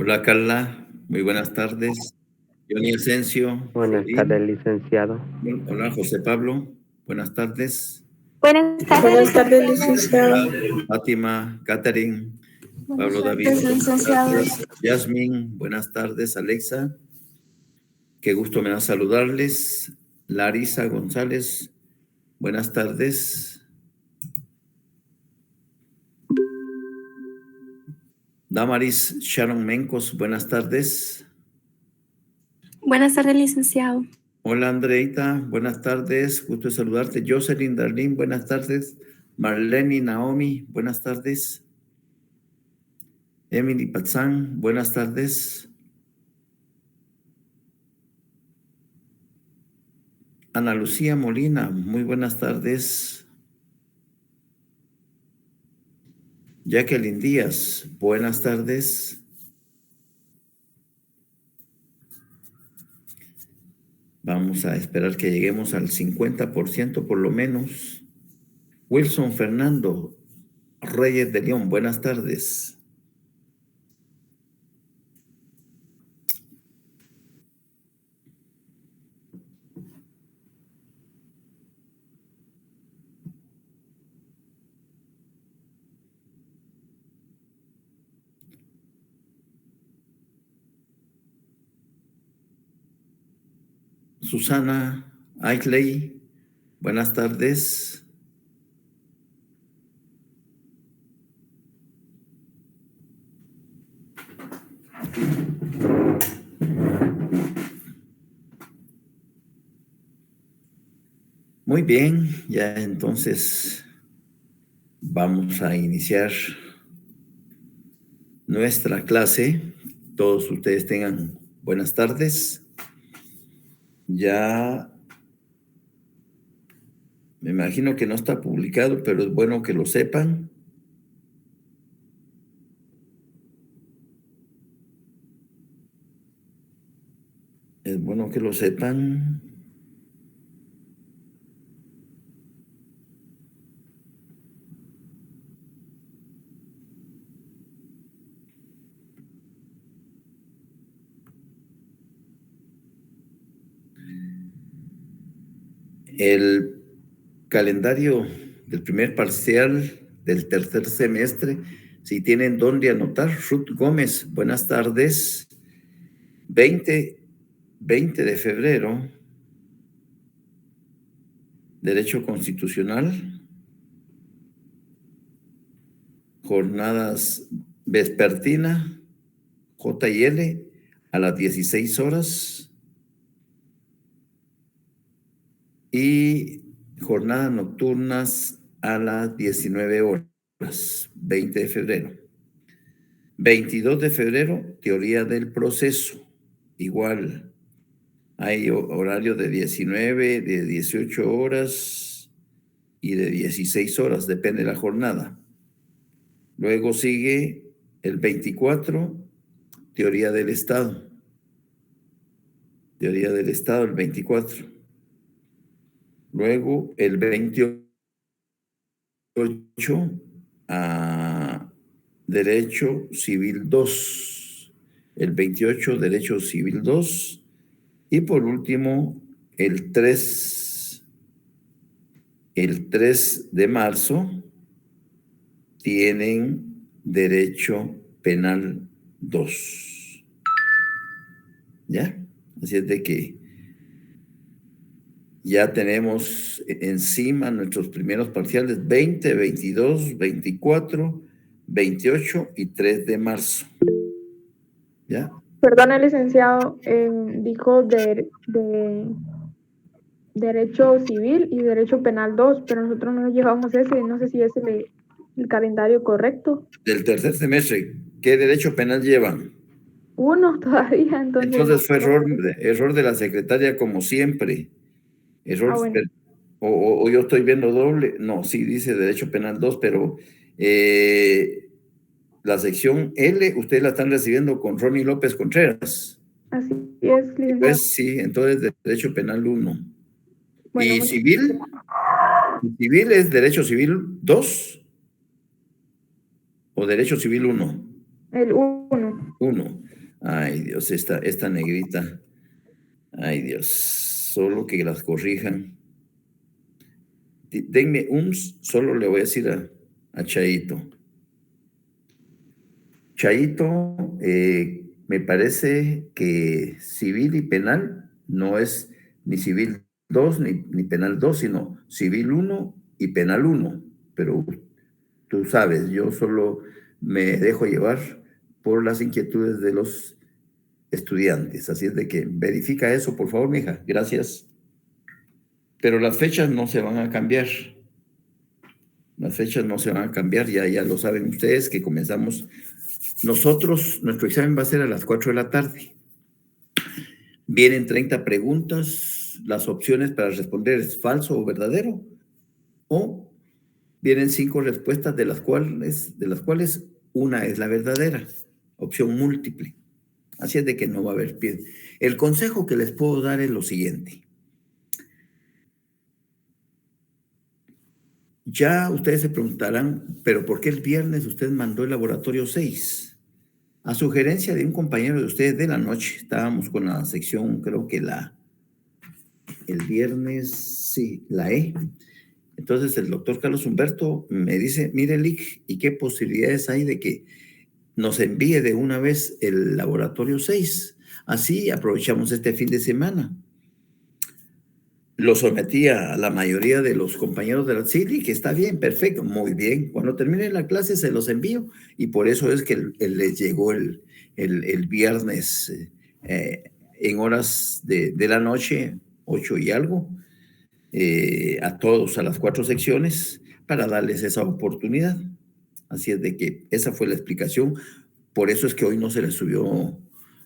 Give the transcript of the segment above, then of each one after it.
Hola Carla, muy buenas tardes. Johnny Asensio, Buenas tardes, Fredín. licenciado. Hola José Pablo, buenas tardes. Buenas Buenas tardes, tardes, licenciado. Fátima, Catherine, buenas Pablo David, tardes, licenciado. Yasmin, buenas tardes. Alexa, qué gusto me da saludarles. Larisa González, buenas tardes. Damaris Sharon Mencos, buenas tardes. Buenas tardes, licenciado. Hola Andreita, buenas tardes, gusto de saludarte. Jocelyn Darlene, buenas tardes. Marlene Naomi, buenas tardes. Emily Patzán, buenas tardes. Ana Lucía Molina, muy buenas tardes. Jacqueline Díaz, buenas tardes. Vamos a esperar que lleguemos al 50% por lo menos. Wilson Fernando Reyes de León, buenas tardes. Susana Aikley, buenas tardes. Muy bien, ya entonces vamos a iniciar nuestra clase. Todos ustedes tengan buenas tardes. Ya me imagino que no está publicado, pero es bueno que lo sepan. Es bueno que lo sepan. El calendario del primer parcial del tercer semestre, si tienen dónde anotar. Ruth Gómez, buenas tardes. 20 de febrero, Derecho Constitucional, jornadas vespertina, J&L, a las 16 horas, y jornadas nocturnas a las 19 horas, 20 de febrero. 22 de febrero, teoría del proceso, igual, hay horario de 19, de 18 horas y de 16 horas, depende de la jornada. Luego sigue el 24, teoría del Estado. Teoría del Estado, el 24. Luego el 28, a Derecho Civil 2. El 28, Derecho Civil 2. Y por último, el 3 de marzo, tienen Derecho Penal 2. ¿Ya? Así es de que ya tenemos encima nuestros primeros parciales 20, 22, 24, 28 y 3 de marzo. ¿Ya? Perdone, licenciado, dijo de Derecho Civil y Derecho Penal 2, pero nosotros no llevamos ese, no sé si es el calendario correcto. Del tercer semestre, ¿qué derecho penal llevan? Uno todavía, entonces. Entonces fue error de la secretaria como siempre. Error, bueno. o yo estoy viendo doble. No, sí dice Derecho Penal 2, pero la sección L, ustedes la están recibiendo con Ronnie López Contreras. Así es, licenciado. Pues sí, entonces Derecho Penal 1. Bueno, ¿Y civil? ¿Civil es Derecho Civil 2 o Derecho Civil 1? El 1. 1. Ay, Dios, esta negrita. Ay, Dios, solo que las corrijan. Denme solo le voy a decir a Chaito. Chaito, me parece que civil y penal no es ni civil 2 ni penal 2, sino civil 1 y penal 1. Pero tú sabes, yo solo me dejo llevar por las inquietudes de los estudiantes. Así es de que verifica eso, por favor, mija. Gracias. Pero las fechas no se van a cambiar. Las fechas no se van a cambiar, ya lo saben ustedes que comenzamos. Nosotros, nuestro examen va a ser a las 4 de la tarde. Vienen 30 preguntas. Las opciones para responder es falso o verdadero. O vienen 5 respuestas de las cuales una es la verdadera. Opción múltiple. Así es de que no va a haber pie. El consejo que les puedo dar es lo siguiente. Ya ustedes se preguntarán, ¿pero por qué el viernes usted mandó el laboratorio 6? A sugerencia de un compañero de ustedes de la noche, estábamos con la sección, creo que el viernes, sí, la E. Entonces el doctor Carlos Humberto me dice, mire, Lick, ¿y qué posibilidades hay de que nos envíe de una vez el laboratorio 6? Así aprovechamos este fin de semana. Lo sometí a la mayoría de los compañeros de la CIDI, que está bien, perfecto, muy bien. Cuando termine la clase se los envío y por eso es que les llegó el viernes en horas de la noche, 8 y algo, a todos, a las 4 secciones, para darles esa oportunidad. Así es de que esa fue la explicación. Por eso es que hoy no se les subió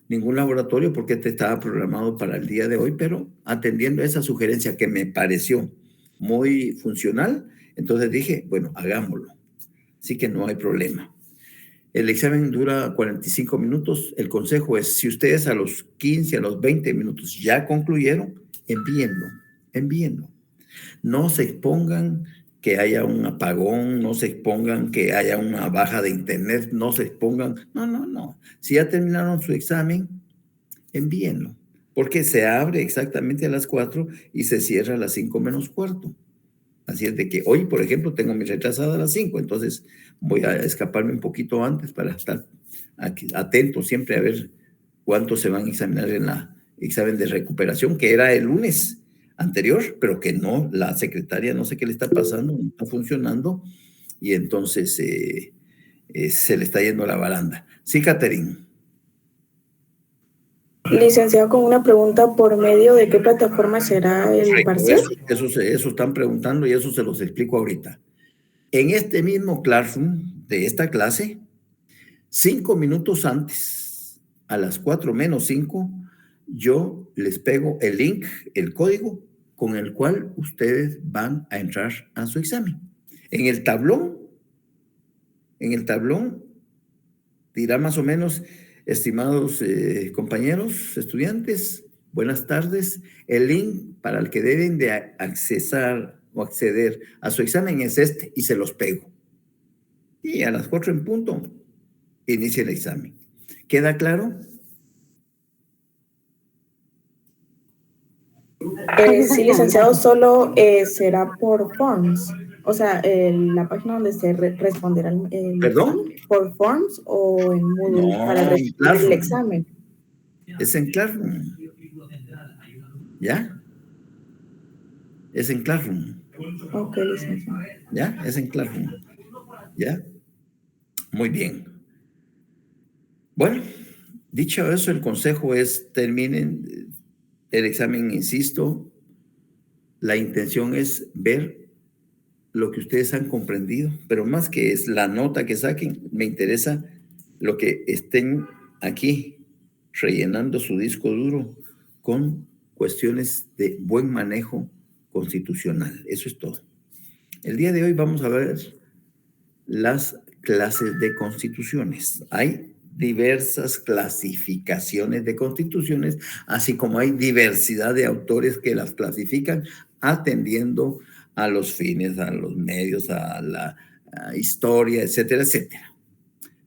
ningún laboratorio, porque este estaba programado para el día de hoy, pero atendiendo a esa sugerencia que me pareció muy funcional, entonces dije, bueno, hagámoslo. Así que no hay problema. El examen dura 45 minutos. El consejo es, si ustedes a los 15, a los 20 minutos ya concluyeron, envíenlo. No se expongan que haya un apagón, no se expongan que haya una baja de internet, no se expongan, no. Si ya terminaron su examen, envíenlo, porque se abre exactamente a las 4 y se cierra a las 5 menos cuarto. Así es de que hoy, por ejemplo, tengo mi retrasada a las 5, entonces voy a escaparme un poquito antes para estar aquí, atento siempre a ver cuántos se van a examinar en la examen de recuperación, que era el lunes anterior, pero que no, la secretaria no sé qué le está pasando, no está funcionando, y entonces se le está yendo la baranda. Sí, Catherine. Licenciado, con una pregunta, ¿por medio de qué plataforma será el parcial? Eso están preguntando y eso se los explico ahorita. En este mismo Classroom de esta clase, 5 minutos antes, a las 4 menos 5, yo les pego el link, el código con el cual ustedes van a entrar a su examen. En el tablón dirá más o menos, estimados compañeros, estudiantes, buenas tardes. El link para el que deben de accesar o acceder a su examen es este, y se los pego. Y a las 4 en punto, inicia el examen. ¿Queda claro? Sí, licenciado, solo será por Forms. O sea, la página donde se responderá el ¿Perdón? examen, por Forms o en Moodle No, para recibir el examen. Es en Classroom. ¿Ya? Es en Classroom. Ok, licenciado. ¿Ya? Es en Classroom. ¿Ya? Muy bien. Bueno, dicho eso, el consejo es terminen el examen, insisto. La intención es ver lo que ustedes han comprendido, pero más que es la nota que saquen, me interesa lo que estén aquí rellenando su disco duro con cuestiones de buen manejo constitucional. Eso es todo. El día de hoy vamos a ver las clases de constituciones. Hay diversas clasificaciones de constituciones, así como hay diversidad de autores que las clasifican atendiendo a los fines, a los medios, a la historia, etcétera, etcétera.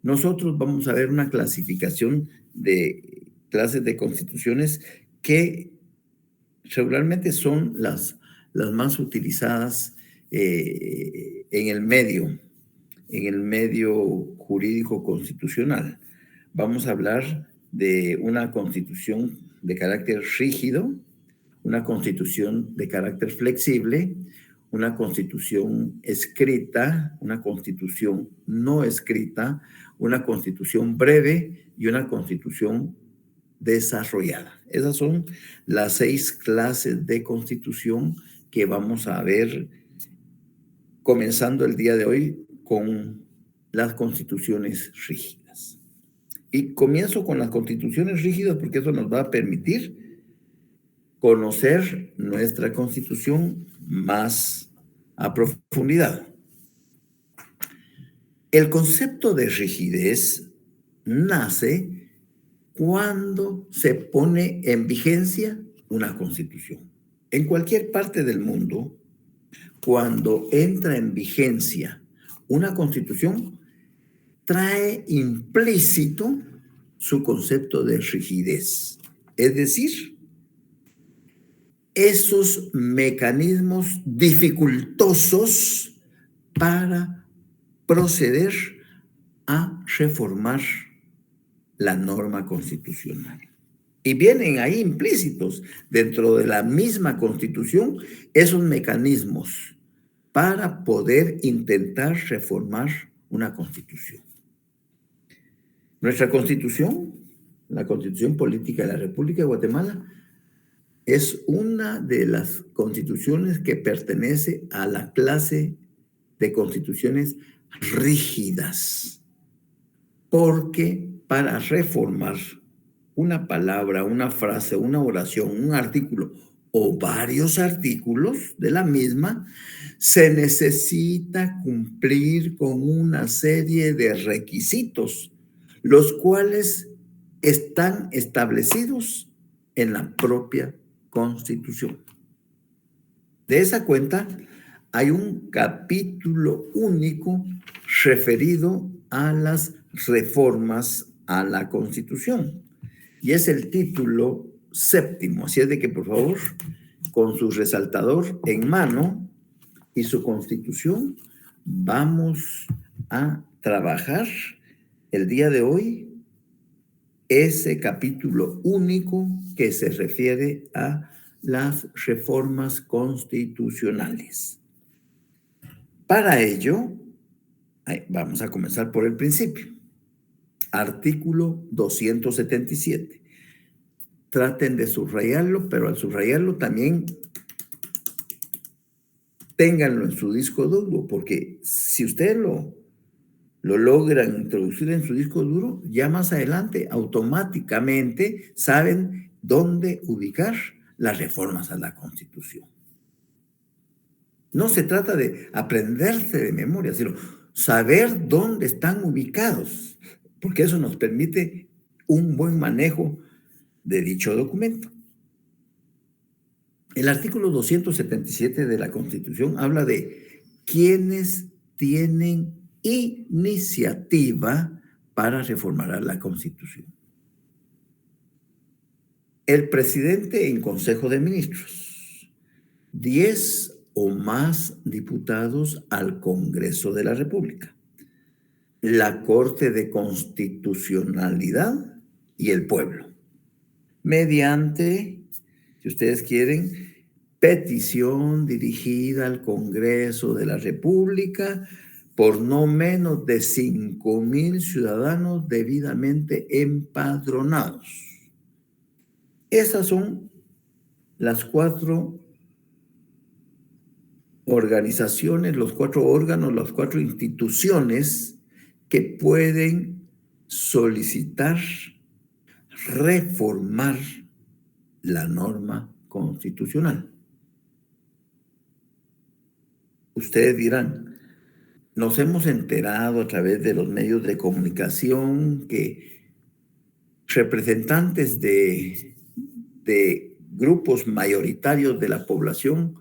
Nosotros vamos a ver una clasificación de clases de constituciones que regularmente son las más utilizadas en el medio jurídico constitucional. Vamos a hablar de una constitución de carácter rígido, una constitución de carácter flexible, una constitución escrita, una constitución no escrita, una constitución breve y una constitución desarrollada. Esas son las 6 clases de constitución que vamos a ver comenzando el día de hoy con las constituciones rígidas. Y comienzo con las constituciones rígidas porque eso nos va a permitir conocer nuestra constitución más a profundidad. El concepto de rigidez nace cuando se pone en vigencia una constitución. En cualquier parte del mundo, cuando entra en vigencia una constitución, trae implícito su concepto de rigidez. Es decir, esos mecanismos dificultosos para proceder a reformar la norma constitucional. Y vienen ahí implícitos dentro de la misma Constitución esos mecanismos para poder intentar reformar una Constitución. Nuestra Constitución, la Constitución Política de la República de Guatemala, es una de las constituciones que pertenece a la clase de constituciones rígidas, porque para reformar una palabra, una frase, una oración, un artículo o varios artículos de la misma, se necesita cumplir con una serie de requisitos, los cuales están establecidos en la propia Constitución. De esa cuenta, hay un capítulo único referido a las reformas a la Constitución. Y es el título 7º. Así es de que, por favor, con su resaltador en mano y su Constitución, vamos a trabajar el día de hoy ese capítulo único que se refiere a las reformas constitucionales. Para ello, vamos a comenzar por el principio. Artículo 277. Traten de subrayarlo, pero al subrayarlo también ténganlo en su disco duro, porque si ustedes lo logran introducir en su disco duro, ya más adelante automáticamente saben dónde ubicar las reformas a la Constitución. No se trata de aprenderse de memoria, sino saber dónde están ubicados, porque eso nos permite un buen manejo de dicho documento. El artículo 277 de la Constitución habla de quienes tienen iniciativa para reformar a la Constitución. El presidente en Consejo de Ministros, 10 o más diputados al Congreso de la República, la Corte de Constitucionalidad y el pueblo, mediante, si ustedes quieren, petición dirigida al Congreso de la República por no menos de 5,000 ciudadanos debidamente empadronados. Esas son las 4 organizaciones, los 4 órganos, las 4 instituciones que pueden solicitar reformar la norma constitucional. Ustedes dirán, nos hemos enterado a través de los medios de comunicación que representantes de grupos mayoritarios de la población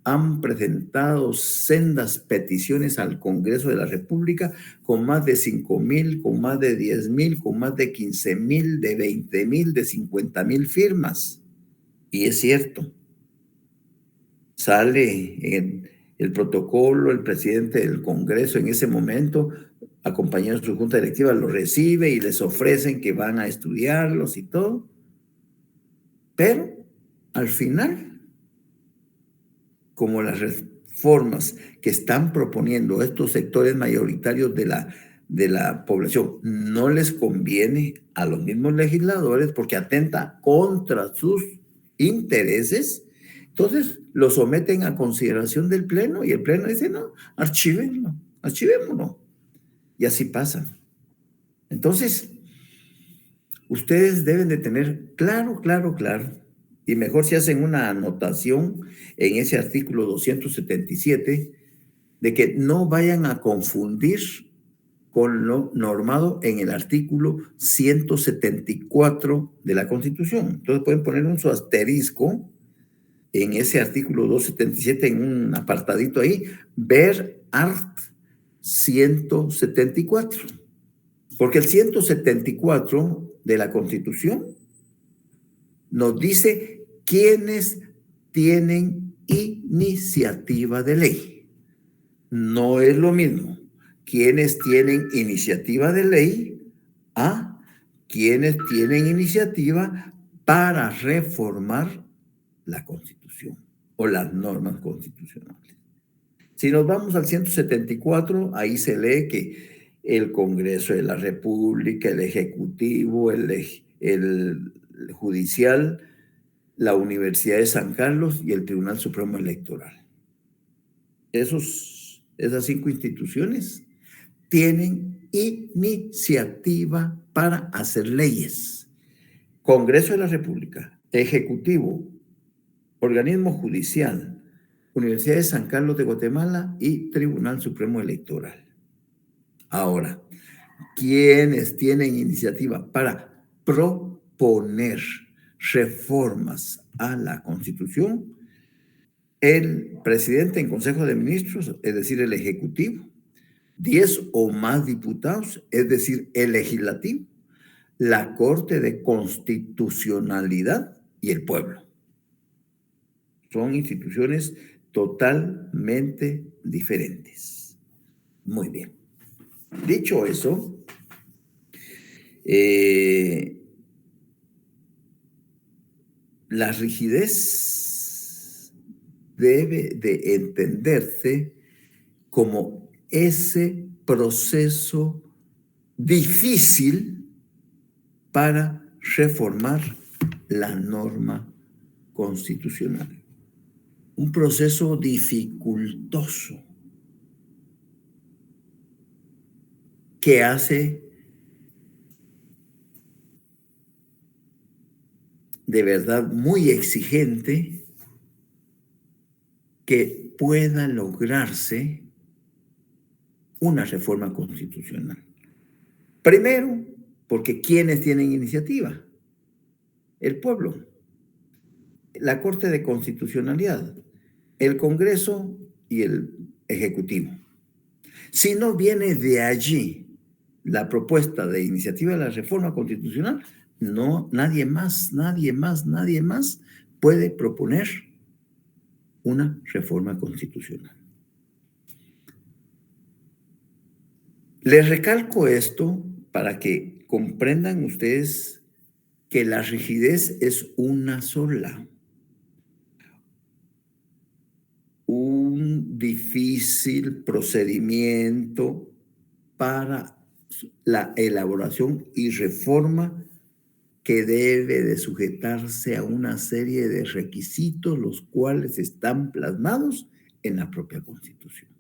han presentado sendas peticiones al Congreso de la República con más de 5,000, con más de 10,000, con más de 15,000, de 20,000, de 50,000 firmas. Y es cierto. Sale en el protocolo, el presidente del Congreso en ese momento, acompañado de su junta directiva, lo recibe y les ofrecen que van a estudiarlos y todo. Pero al final, como las reformas que están proponiendo estos sectores mayoritarios de la población no les conviene a los mismos legisladores porque atenta contra sus intereses, entonces lo someten a consideración del Pleno y el Pleno dice, no, archivémoslo. Y así pasa. Entonces, ustedes deben de tener claro, y mejor si hacen una anotación en ese artículo 277, de que no vayan a confundir con lo normado en el artículo 174 de la Constitución. Entonces pueden poner un su asterisco en ese artículo 277, en un apartadito ahí, ver art 174. Porque el 174 de la Constitución nos dice quiénes tienen iniciativa de ley. No es lo mismo quienes tienen iniciativa de ley a quienes tienen iniciativa para reformar la Constitución o las normas constitucionales. Si nos vamos al 174, ahí se lee que el Congreso de la República, el Ejecutivo, el Judicial, la Universidad de San Carlos y el Tribunal Supremo Electoral. Esas 5 instituciones tienen iniciativa para hacer leyes. Congreso de la República, Ejecutivo, Organismo Judicial, Universidad de San Carlos de Guatemala y Tribunal Supremo Electoral. Ahora, ¿quiénes tienen iniciativa para proponer reformas a la Constitución? El presidente en Consejo de Ministros, es decir, el Ejecutivo, 10 o más diputados, es decir, el Legislativo, la Corte de Constitucionalidad y el pueblo. Son instituciones totalmente diferentes. Muy bien. Dicho eso, la rigidez debe de entenderse como ese proceso difícil para reformar la norma constitucional. Un proceso dificultoso que hace de verdad muy exigente que pueda lograrse una reforma constitucional. Primero, porque ¿quiénes tienen iniciativa? El pueblo, la Corte de Constitucionalidad, el Congreso y el Ejecutivo. Si no viene de allí la propuesta de iniciativa de la reforma constitucional, no, nadie más puede proponer una reforma constitucional. Les recalco esto para que comprendan ustedes que la rigidez es una sola. Un difícil procedimiento para la elaboración y reforma que debe de sujetarse a una serie de requisitos, los cuales están plasmados en la propia Constitución.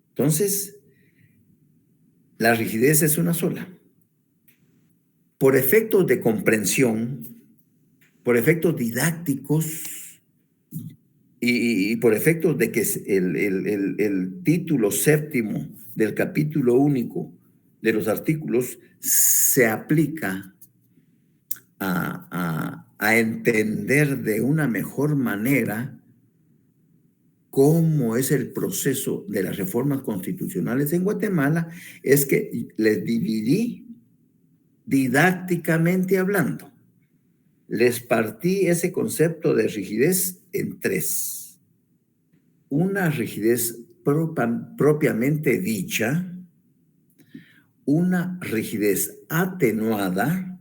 Entonces, la rigidez es una sola. Por efectos de comprensión, por efectos didácticos y por efectos de que el título 7º del capítulo único de los artículos se aplica a entender de una mejor manera cómo es el proceso de las reformas constitucionales en Guatemala es que les dividí didácticamente hablando. Les partí ese concepto de rigidez en tres. Una rigidez propiamente dicha, una rigidez atenuada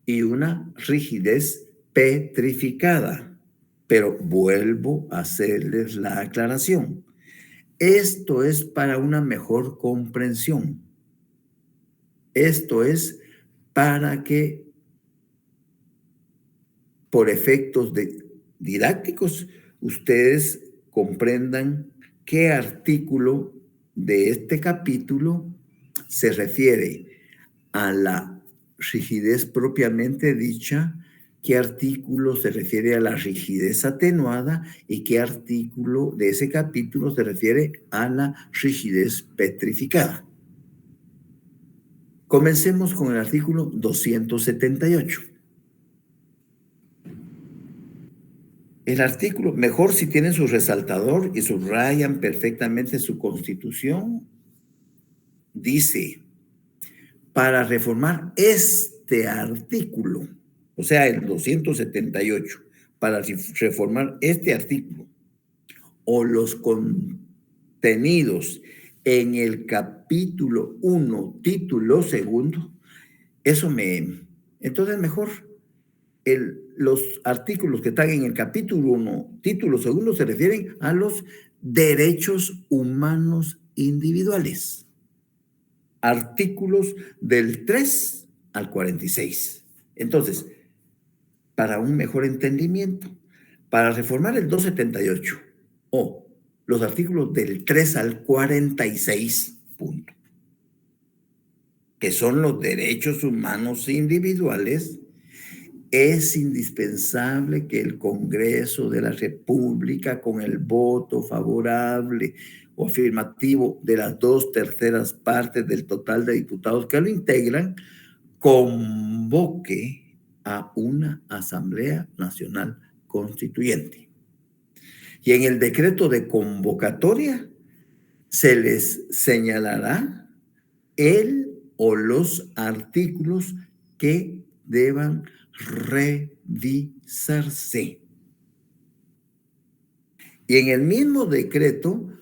y una rigidez petrificada. Pero vuelvo a hacerles la aclaración. Esto es para una mejor comprensión. Esto es para que, por efectos didácticos, ustedes comprendan qué artículo de este capítulo se refiere a la rigidez propiamente dicha, qué artículo se refiere a la rigidez atenuada y qué artículo de ese capítulo se refiere a la rigidez petrificada. Comencemos con el artículo 278. El artículo, mejor si tienen su resaltador y subrayan perfectamente su constitución, dice, para reformar este artículo, o sea, el 278, para reformar este artículo o los contenidos en el capítulo 1, título segundo, entonces mejor los artículos que están en el capítulo 1, título segundo, se refieren a los derechos humanos individuales. Artículos del 3 al 46. Entonces, para un mejor entendimiento, para reformar el 278 o los artículos del 3 al 46, punto, que son los derechos humanos individuales, es indispensable que el Congreso de la República, con el voto favorable o afirmativo de las 2/3 partes del total de diputados que lo integran, convoque a una Asamblea Nacional Constituyente. Y en el decreto de convocatoria se les señalará el o los artículos que deban revisarse. Y en el mismo decreto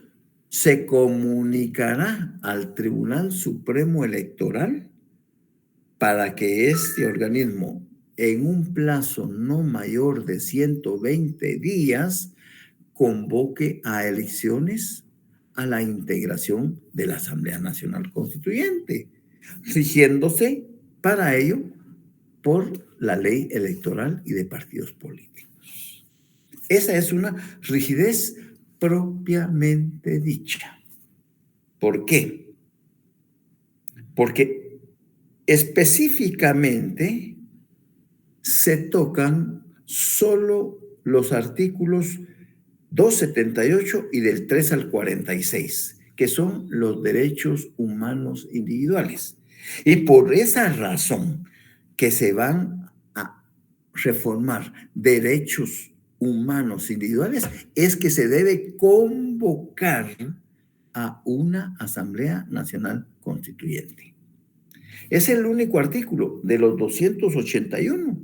se comunicará al Tribunal Supremo Electoral para que este organismo, en un plazo no mayor de 120 días, convoque a elecciones a la integración de la Asamblea Nacional Constituyente, rigiéndose para ello por la ley electoral y de partidos políticos. Esa es una rigidez propiamente dicha. ¿Por qué? Porque específicamente se tocan solo los artículos 278 y del 3 al 46, que son los derechos humanos individuales. Y por esa razón que se van a reformar derechos humanos individuales, es que se debe convocar a una Asamblea Nacional Constituyente. Es el único artículo de los 281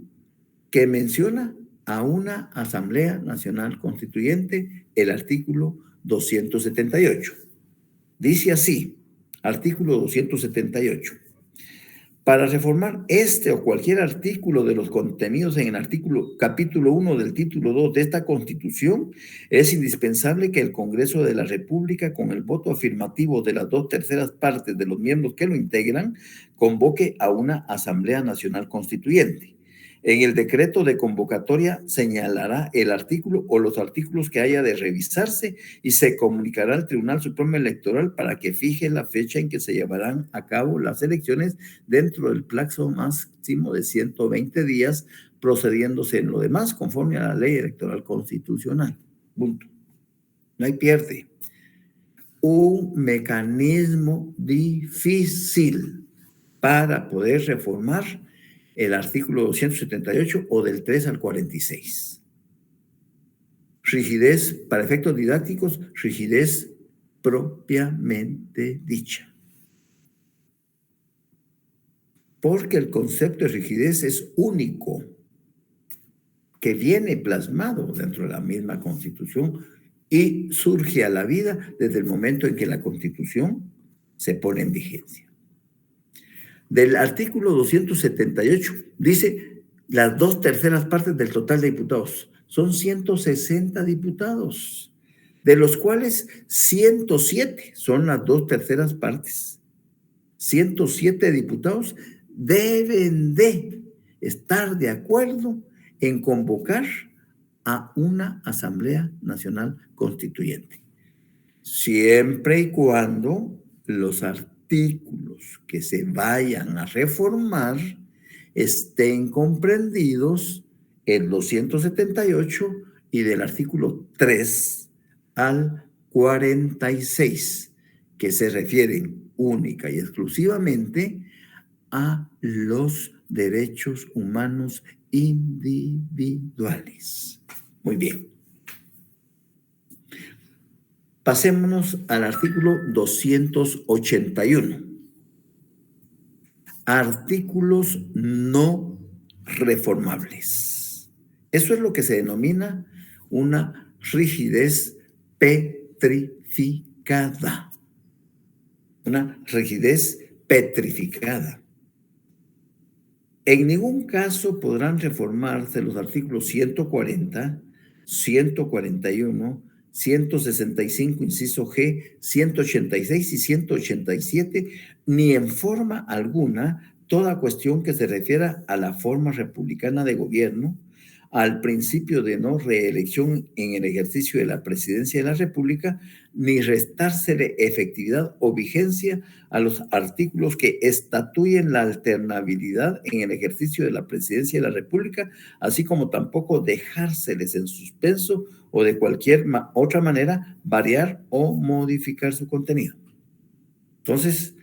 que menciona a una Asamblea Nacional Constituyente, el artículo 278. Dice así, artículo 278. Para reformar este o cualquier artículo de los contenidos en el capítulo 1 del título 2 de esta Constitución, es indispensable que el Congreso de la República, con el voto afirmativo de las 2/3 partes de los miembros que lo integran, convoque a una Asamblea Nacional Constituyente. En el decreto de convocatoria señalará el artículo o los artículos que haya de revisarse y se comunicará al Tribunal Supremo Electoral para que fije la fecha en que se llevarán a cabo las elecciones dentro del plazo máximo de 120 días, procediéndose en lo demás conforme a la ley electoral constitucional. Punto. No hay pierde. Un mecanismo difícil para poder reformar el artículo 278 o del 3 al 46. rigidez, para efectos didácticos, rigidez propiamente dicha. Porque el concepto de rigidez es único, que viene plasmado dentro de la misma Constitución y surge a la vida desde el momento en que la Constitución se pone en vigencia. Del artículo 278 dice las 2/3 partes del total de diputados. Son 160 diputados, de los cuales 107 son las 2/3 partes. 107 diputados deben de estar de acuerdo en convocar a una Asamblea Nacional Constituyente, siempre y cuando los artículos que se vayan a reformar estén comprendidos el 278 y del artículo 3 al 46, que se refieren única y exclusivamente a los derechos humanos individuales. Muy bien. Pasémonos al artículo 281. Artículos no reformables. Eso es lo que se denomina una rigidez petrificada. Una rigidez petrificada. En ningún caso podrán reformarse los artículos 140, 141, 165, inciso G, 186 y 187, ni en forma alguna toda cuestión que se refiera a la forma republicana de gobierno, al principio de no reelección en el ejercicio de la presidencia de la República, ni restársele efectividad o vigencia a los artículos que estatuyen la alternabilidad en el ejercicio de la presidencia de la República, así como tampoco dejárseles en suspenso o de cualquier otra manera variar o modificar su contenido. Entonces,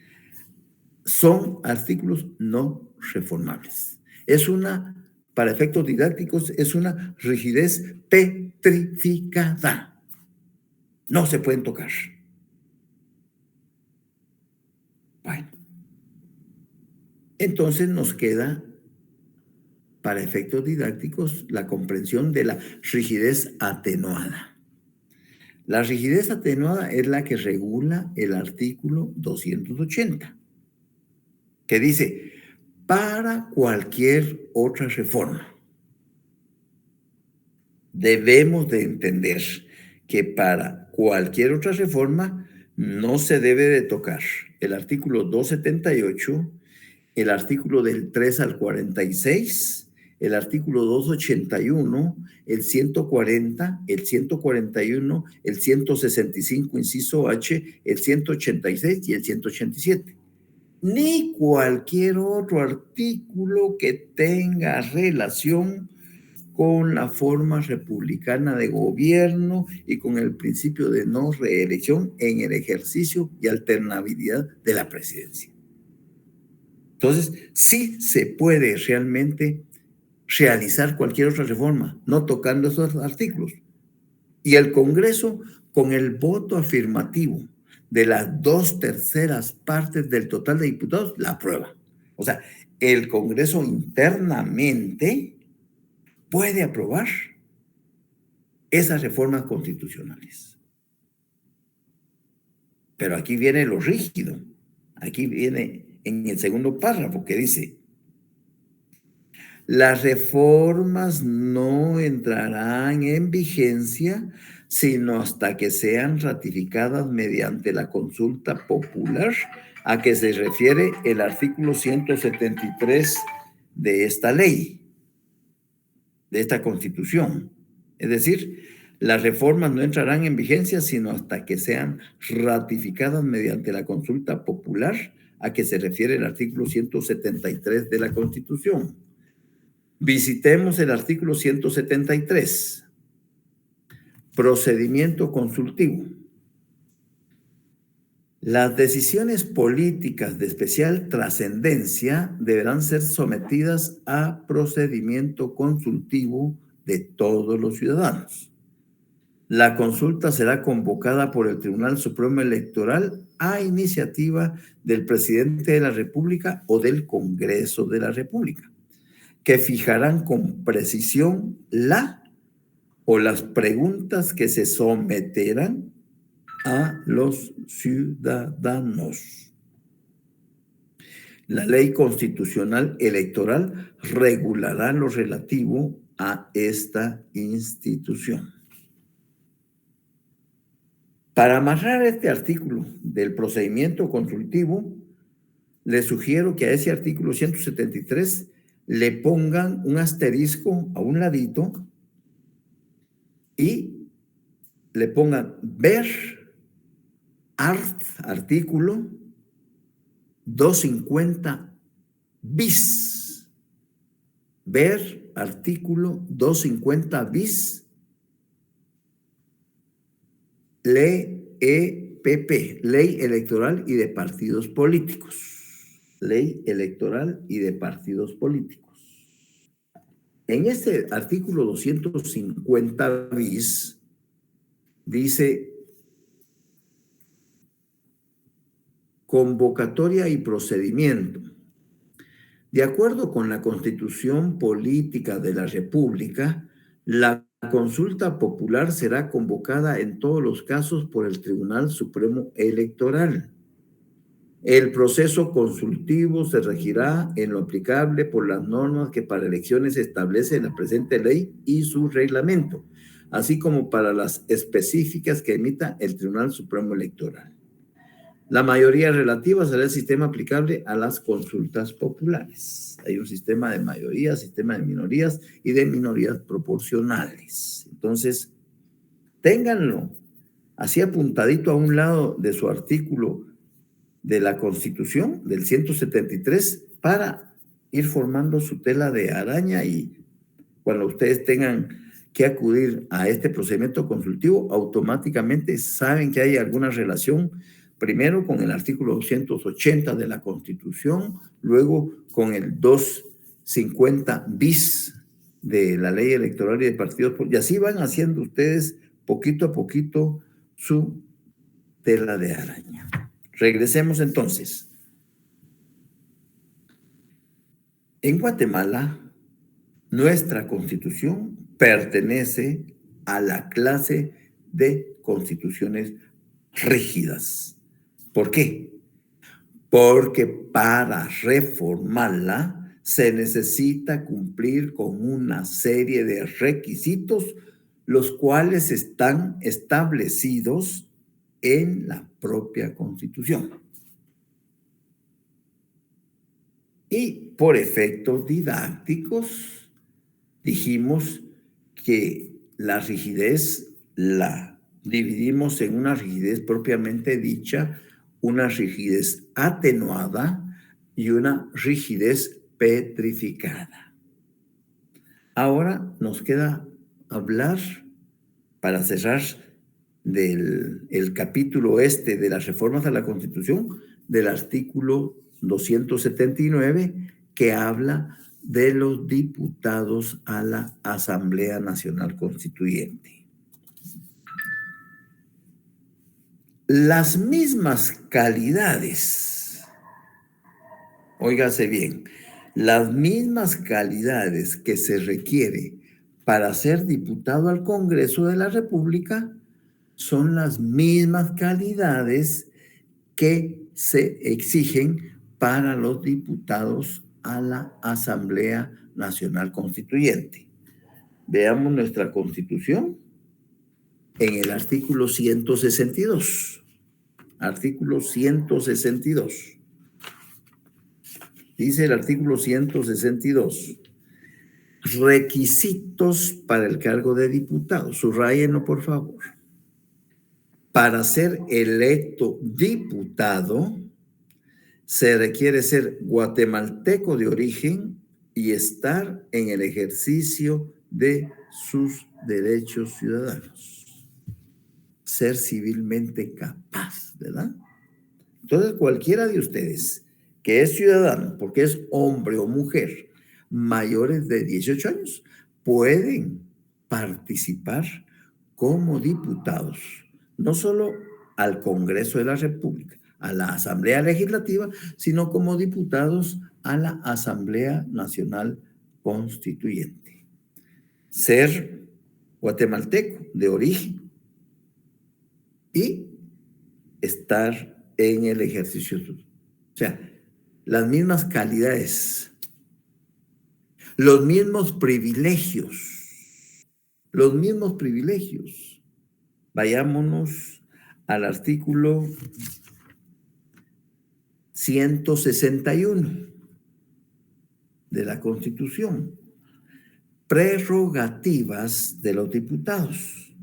son artículos no reformables. Para efectos didácticos, es una rigidez petrificada. No se pueden tocar. Bueno. Entonces nos queda, para efectos didácticos, la comprensión de la rigidez atenuada. La rigidez atenuada es la que regula el artículo 280, que dice: para cualquier otra reforma. Debemos de entender que para cualquier otra reforma no se debe de tocar el artículo 278, el artículo del 3 al 46, el artículo 281, el 140, el 141, el 165, inciso H, el 186 y el 187. Ni cualquier otro artículo que tenga relación con la forma republicana de gobierno y con el principio de no reelección en el ejercicio y alternabilidad de la presidencia. Entonces, sí se puede realmente realizar cualquier otra reforma, no tocando esos artículos. Y el Congreso, con el voto afirmativo de las 2/3 partes del total de diputados, la aprueba. O sea, el Congreso internamente puede aprobar esas reformas constitucionales. Pero aquí viene lo rígido. Aquí viene en el segundo párrafo que dice: las reformas no entrarán en vigencia sino hasta que sean ratificadas mediante la consulta popular a que se refiere el artículo 173 de esta ley, de esta Constitución. Es decir, las reformas no entrarán en vigencia sino hasta que sean ratificadas mediante la consulta popular a que se refiere el artículo 173 de la Constitución. Visitemos el artículo 173. Procedimiento consultivo. Las decisiones políticas de especial trascendencia deberán ser sometidas a procedimiento consultivo de todos los ciudadanos. La consulta será convocada por el Tribunal Supremo Electoral a iniciativa del presidente de la República o del Congreso de la República, que fijarán con precisión la o las preguntas que se someterán a los ciudadanos. La ley constitucional electoral regulará lo relativo a esta institución. Para amarrar este artículo del procedimiento consultivo, les sugiero que a ese artículo 173 le pongan un asterisco a un ladito y le pongan ver artículo 250 bis. Ver artículo 250 bis. Ley EPP, Ley Electoral y de Partidos Políticos. Ley Electoral y de Partidos Políticos. En este artículo 250 bis dice convocatoria y procedimiento. De acuerdo con la Constitución Política de la República, la consulta popular será convocada en todos los casos por el Tribunal Supremo Electoral. El proceso consultivo se regirá en lo aplicable por las normas que para elecciones establece la presente ley y su reglamento, así como para las específicas que emita el Tribunal Supremo Electoral. La mayoría relativa será el sistema aplicable a las consultas populares. Hay un sistema de mayoría, sistema de minorías y de minorías proporcionales. Entonces, ténganlo así apuntadito a un lado de su artículo de la Constitución, del 173, para ir formando su tela de araña y cuando ustedes tengan que acudir a este procedimiento consultivo, automáticamente saben que hay alguna relación primero con el artículo 280 de la Constitución, luego con el 250 bis de la Ley Electoral y de Partidos Políticos, y así van haciendo ustedes poquito a poquito su tela de araña. Regresemos entonces. En Guatemala, nuestra Constitución pertenece a la clase de constituciones rígidas. ¿Por qué? Porque para reformarla se necesita cumplir con una serie de requisitos, los cuales están establecidos en la propia Constitución. Y por efectos didácticos, dijimos que la rigidez la dividimos en una rigidez propiamente dicha, una rigidez atenuada y una rigidez petrificada. Ahora nos queda hablar, para cerrar el capítulo de las reformas a la Constitución, del artículo 279, que habla de los diputados a la Asamblea Nacional Constituyente. Las mismas calidades, óigase bien, las mismas calidades que se requiere para ser diputado al Congreso de la República son las mismas calidades que se exigen para los diputados a la Asamblea Nacional Constituyente. Veamos nuestra Constitución en el artículo 162. Artículo 162. Dice el artículo 162. Requisitos para el cargo de diputado. Subrayenlo, por favor. Para ser electo diputado, se requiere ser guatemalteco de origen y estar en el ejercicio de sus derechos ciudadanos. Ser civilmente capaz, ¿verdad? Entonces, cualquiera de ustedes que es ciudadano, porque es hombre o mujer, mayores de 18 años, pueden participar como diputados, no solo al Congreso de la República, a la Asamblea Legislativa, sino como diputados a la Asamblea Nacional Constituyente. Ser guatemalteco de origen y estar en el ejercicio. O sea, las mismas calidades, los mismos privilegios, los mismos privilegios. Vayámonos al artículo 161 de la Constitución. Prerrogativas de los diputados.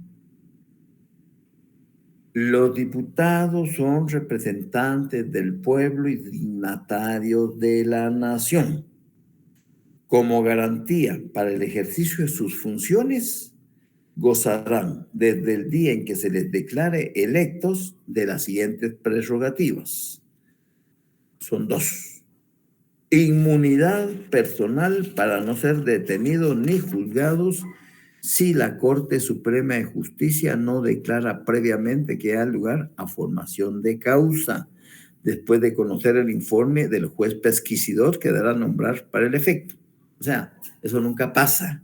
Los diputados son representantes del pueblo y dignatarios de la nación. Como garantía para el ejercicio de sus funciones, gozarán desde el día en que se les declare electos de las siguientes prerrogativas. Son 2. Inmunidad personal para no ser detenidos ni juzgados si la Corte Suprema de Justicia no declara previamente que haya lugar a formación de causa, después de conocer el informe del juez pesquisidor que dará a nombrar para el efecto. O sea, eso nunca pasa.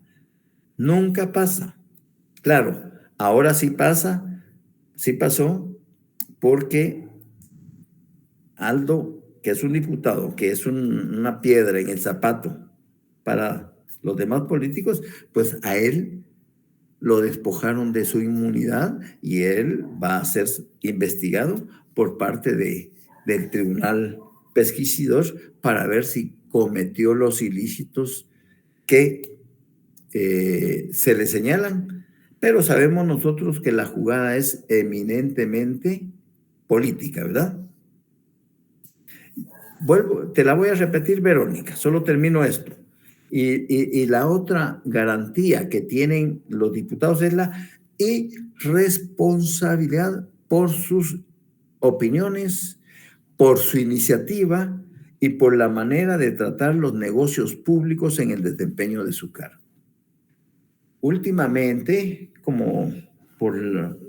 Nunca pasa. Claro, ahora sí pasa, sí pasó, porque Aldo, que es un diputado, que es una piedra en el zapato para los demás políticos, pues a él lo despojaron de su inmunidad y él va a ser investigado por parte del Tribunal Pesquisidor para ver si cometió los ilícitos que se le señalan. Pero sabemos nosotros que la jugada es eminentemente política, ¿verdad? Te la voy a repetir, Verónica, solo termino esto. Y la otra garantía que tienen los diputados es la irresponsabilidad por sus opiniones, por su iniciativa y por la manera de tratar los negocios públicos en el desempeño de su cargo. Últimamente, como por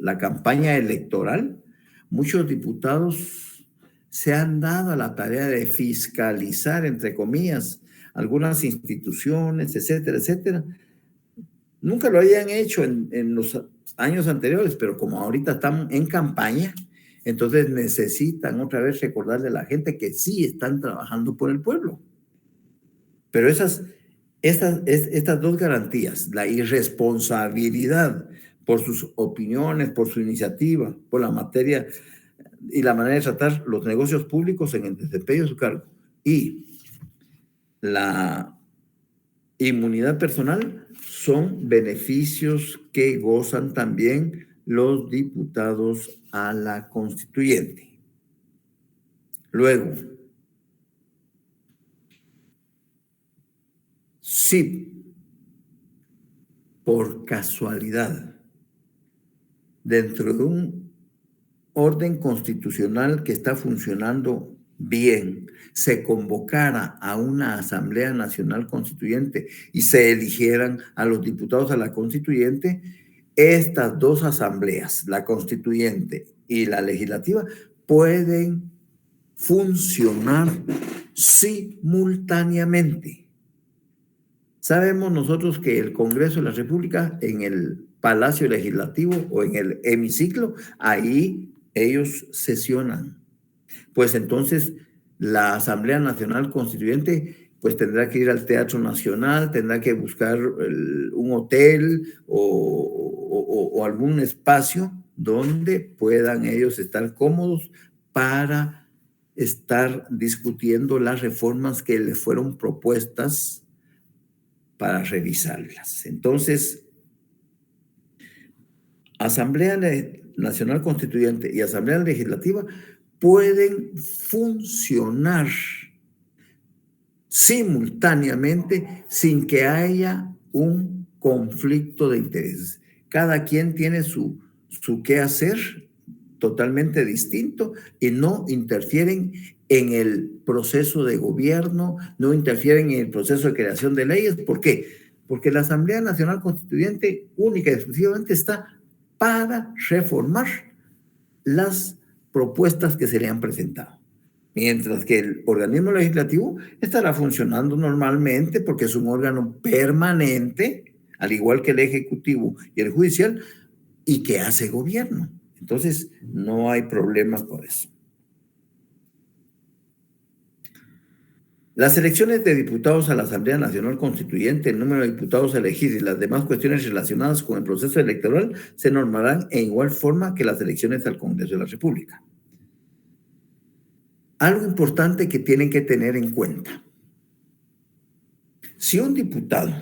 la campaña electoral, muchos diputados se han dado a la tarea de fiscalizar, entre comillas, algunas instituciones, etcétera, etcétera. Nunca lo habían hecho en los años anteriores, pero como ahorita están en campaña, entonces necesitan otra vez recordarle a la gente que sí están trabajando por el pueblo. Pero estas 2 garantías, la irresponsabilidad por sus opiniones, por su iniciativa, por la materia y la manera de tratar los negocios públicos en el desempeño de su cargo, y la inmunidad personal, son beneficios que gozan también los diputados a la constituyente. Luego, si por casualidad, dentro de un orden constitucional que está funcionando bien, se convocara a una Asamblea Nacional Constituyente y se eligieran a los diputados a la constituyente, estas 2 asambleas, la constituyente y la legislativa, pueden funcionar simultáneamente. Sabemos nosotros que el Congreso de la República, en el Palacio Legislativo o en el hemiciclo, ahí ellos sesionan. Pues entonces la Asamblea Nacional Constituyente pues tendrá que ir al Teatro Nacional, tendrá que buscar un hotel o algún espacio donde puedan ellos estar cómodos para estar discutiendo las reformas que les fueron propuestas para revisarlas. Entonces, Asamblea Nacional Constituyente y Asamblea Legislativa pueden funcionar simultáneamente sin que haya un conflicto de intereses. Cada quien tiene su quehacer totalmente distinto y no interfieren en el proceso de gobierno, no interfieren en el proceso de creación de leyes. ¿Por qué? Porque la Asamblea Nacional Constituyente única y exclusivamente está para reformar las propuestas que se le han presentado. Mientras que el organismo legislativo estará funcionando normalmente porque es un órgano permanente, al igual que el ejecutivo y el judicial, y que hace gobierno. Entonces, no hay problema por eso. Las elecciones de diputados a la Asamblea Nacional Constituyente, el número de diputados elegidos y las demás cuestiones relacionadas con el proceso electoral se normarán en igual forma que las elecciones al Congreso de la República. Algo importante que tienen que tener en cuenta. Si un diputado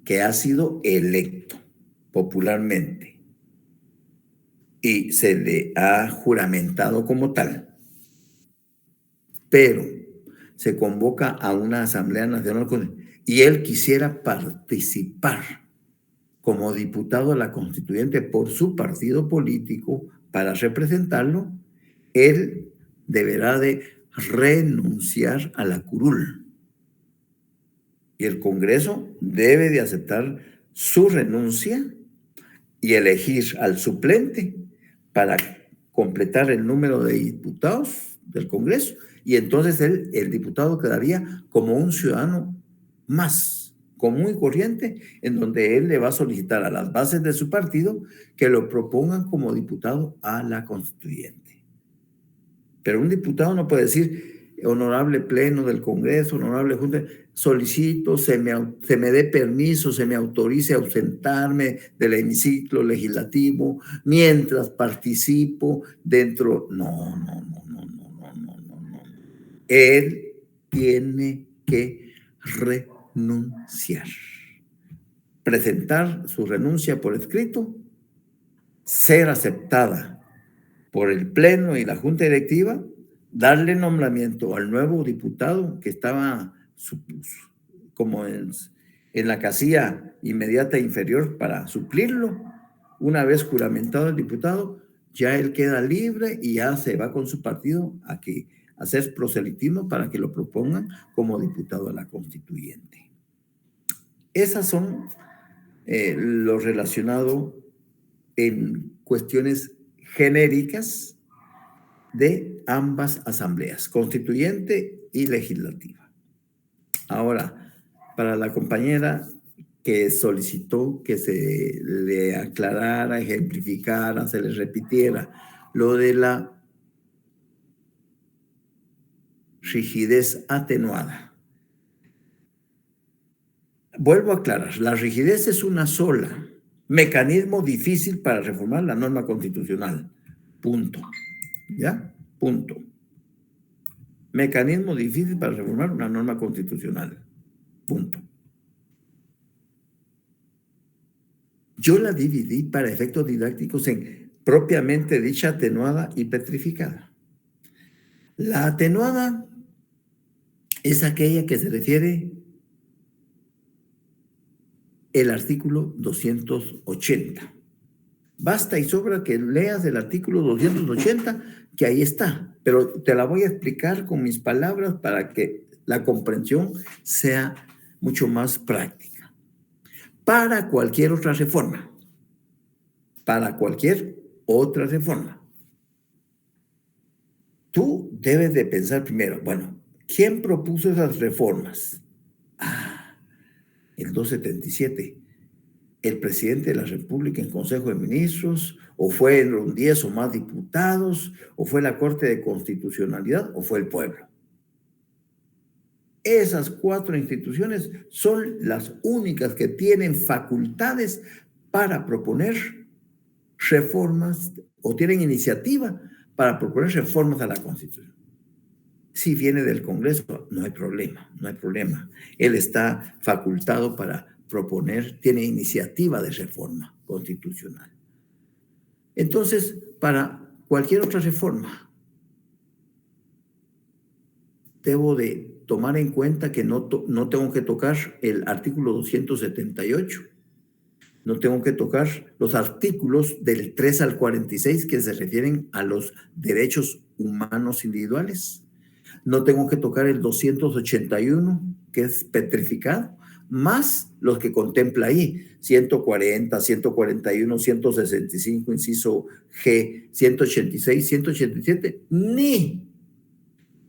que ha sido electo popularmente y se le ha juramentado como tal, pero se convoca a una Asamblea Nacional y él quisiera participar como diputado a la Constituyente por su partido político para representarlo, él deberá de renunciar a la curul. Y el Congreso debe de aceptar su renuncia y elegir al suplente para completar el número de diputados del Congreso. Y entonces el diputado quedaría como un ciudadano más común y corriente, en donde él le va a solicitar a las bases de su partido que lo propongan como diputado a la Constituyente. Pero un diputado no puede decir, honorable pleno del Congreso, honorable junta, solicito, se me dé permiso, se me autorice a ausentarme del hemiciclo legislativo mientras participo dentro. No. Él tiene que renunciar. Presentar su renuncia por escrito, ser aceptada por el Pleno y la Junta Directiva, darle nombramiento al nuevo diputado que estaba como en la casilla inmediata inferior para suplirlo. Una vez juramentado el diputado, ya él queda libre y ya se va con su partido a hacer proselitismo para que lo propongan como diputado a la Constituyente. Esas son lo relacionado en cuestiones genéricas de ambas asambleas, constituyente y legislativa. Ahora, para la compañera que solicitó que se le aclarara, ejemplificara, se le repitiera lo de la rigidez atenuada. Vuelvo a aclarar, la rigidez es una sola, mecanismo difícil para reformar la norma constitucional. Punto. ¿Ya? Punto. Mecanismo difícil para reformar una norma constitucional. Punto. Yo la dividí para efectos didácticos en propiamente dicha atenuada y petrificada. La atenuada es aquella que se refiere el artículo 280. Basta y sobra que leas el artículo 280, que ahí está, pero te la voy a explicar con mis palabras para que la comprensión sea mucho más práctica. Para cualquier otra reforma, tú debes de pensar primero, bueno, ¿quién propuso esas reformas? El 277. ¿El presidente de la República en Consejo de Ministros? ¿O fueron 10 o más diputados? ¿O fue la Corte de Constitucionalidad? ¿O fue el pueblo? Esas 4 instituciones son las únicas que tienen facultades para proponer reformas o tienen iniciativa para proponer reformas a la Constitución. Si viene del Congreso, no hay problema. Él está facultado para proponer, tiene iniciativa de reforma constitucional. Entonces, para cualquier otra reforma, debo de tomar en cuenta que no tengo que tocar el artículo 278, no tengo que tocar los artículos del 3 al 46 que se refieren a los derechos humanos individuales. No tengo que tocar el 281, que es petrificado. más los que contempla ahí, 140, 141, 165, inciso G, 186, 187, ni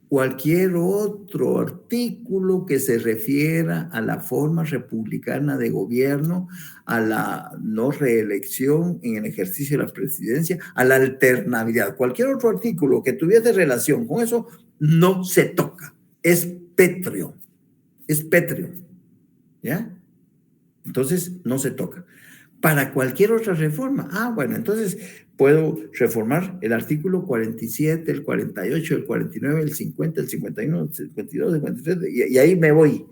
cualquier otro artículo que se refiera a la forma republicana de gobierno, a la no reelección en el ejercicio de la presidencia, a la alternabilidad. Cualquier otro artículo que tuviese relación con eso no se toca. Es pétreo. Es pétreo. ¿Ya? Entonces no se toca. Para cualquier otra reforma, bueno, entonces puedo reformar el artículo 47, el 48, el 49, el 50, el 51, el 52, el 53, y ahí me voy,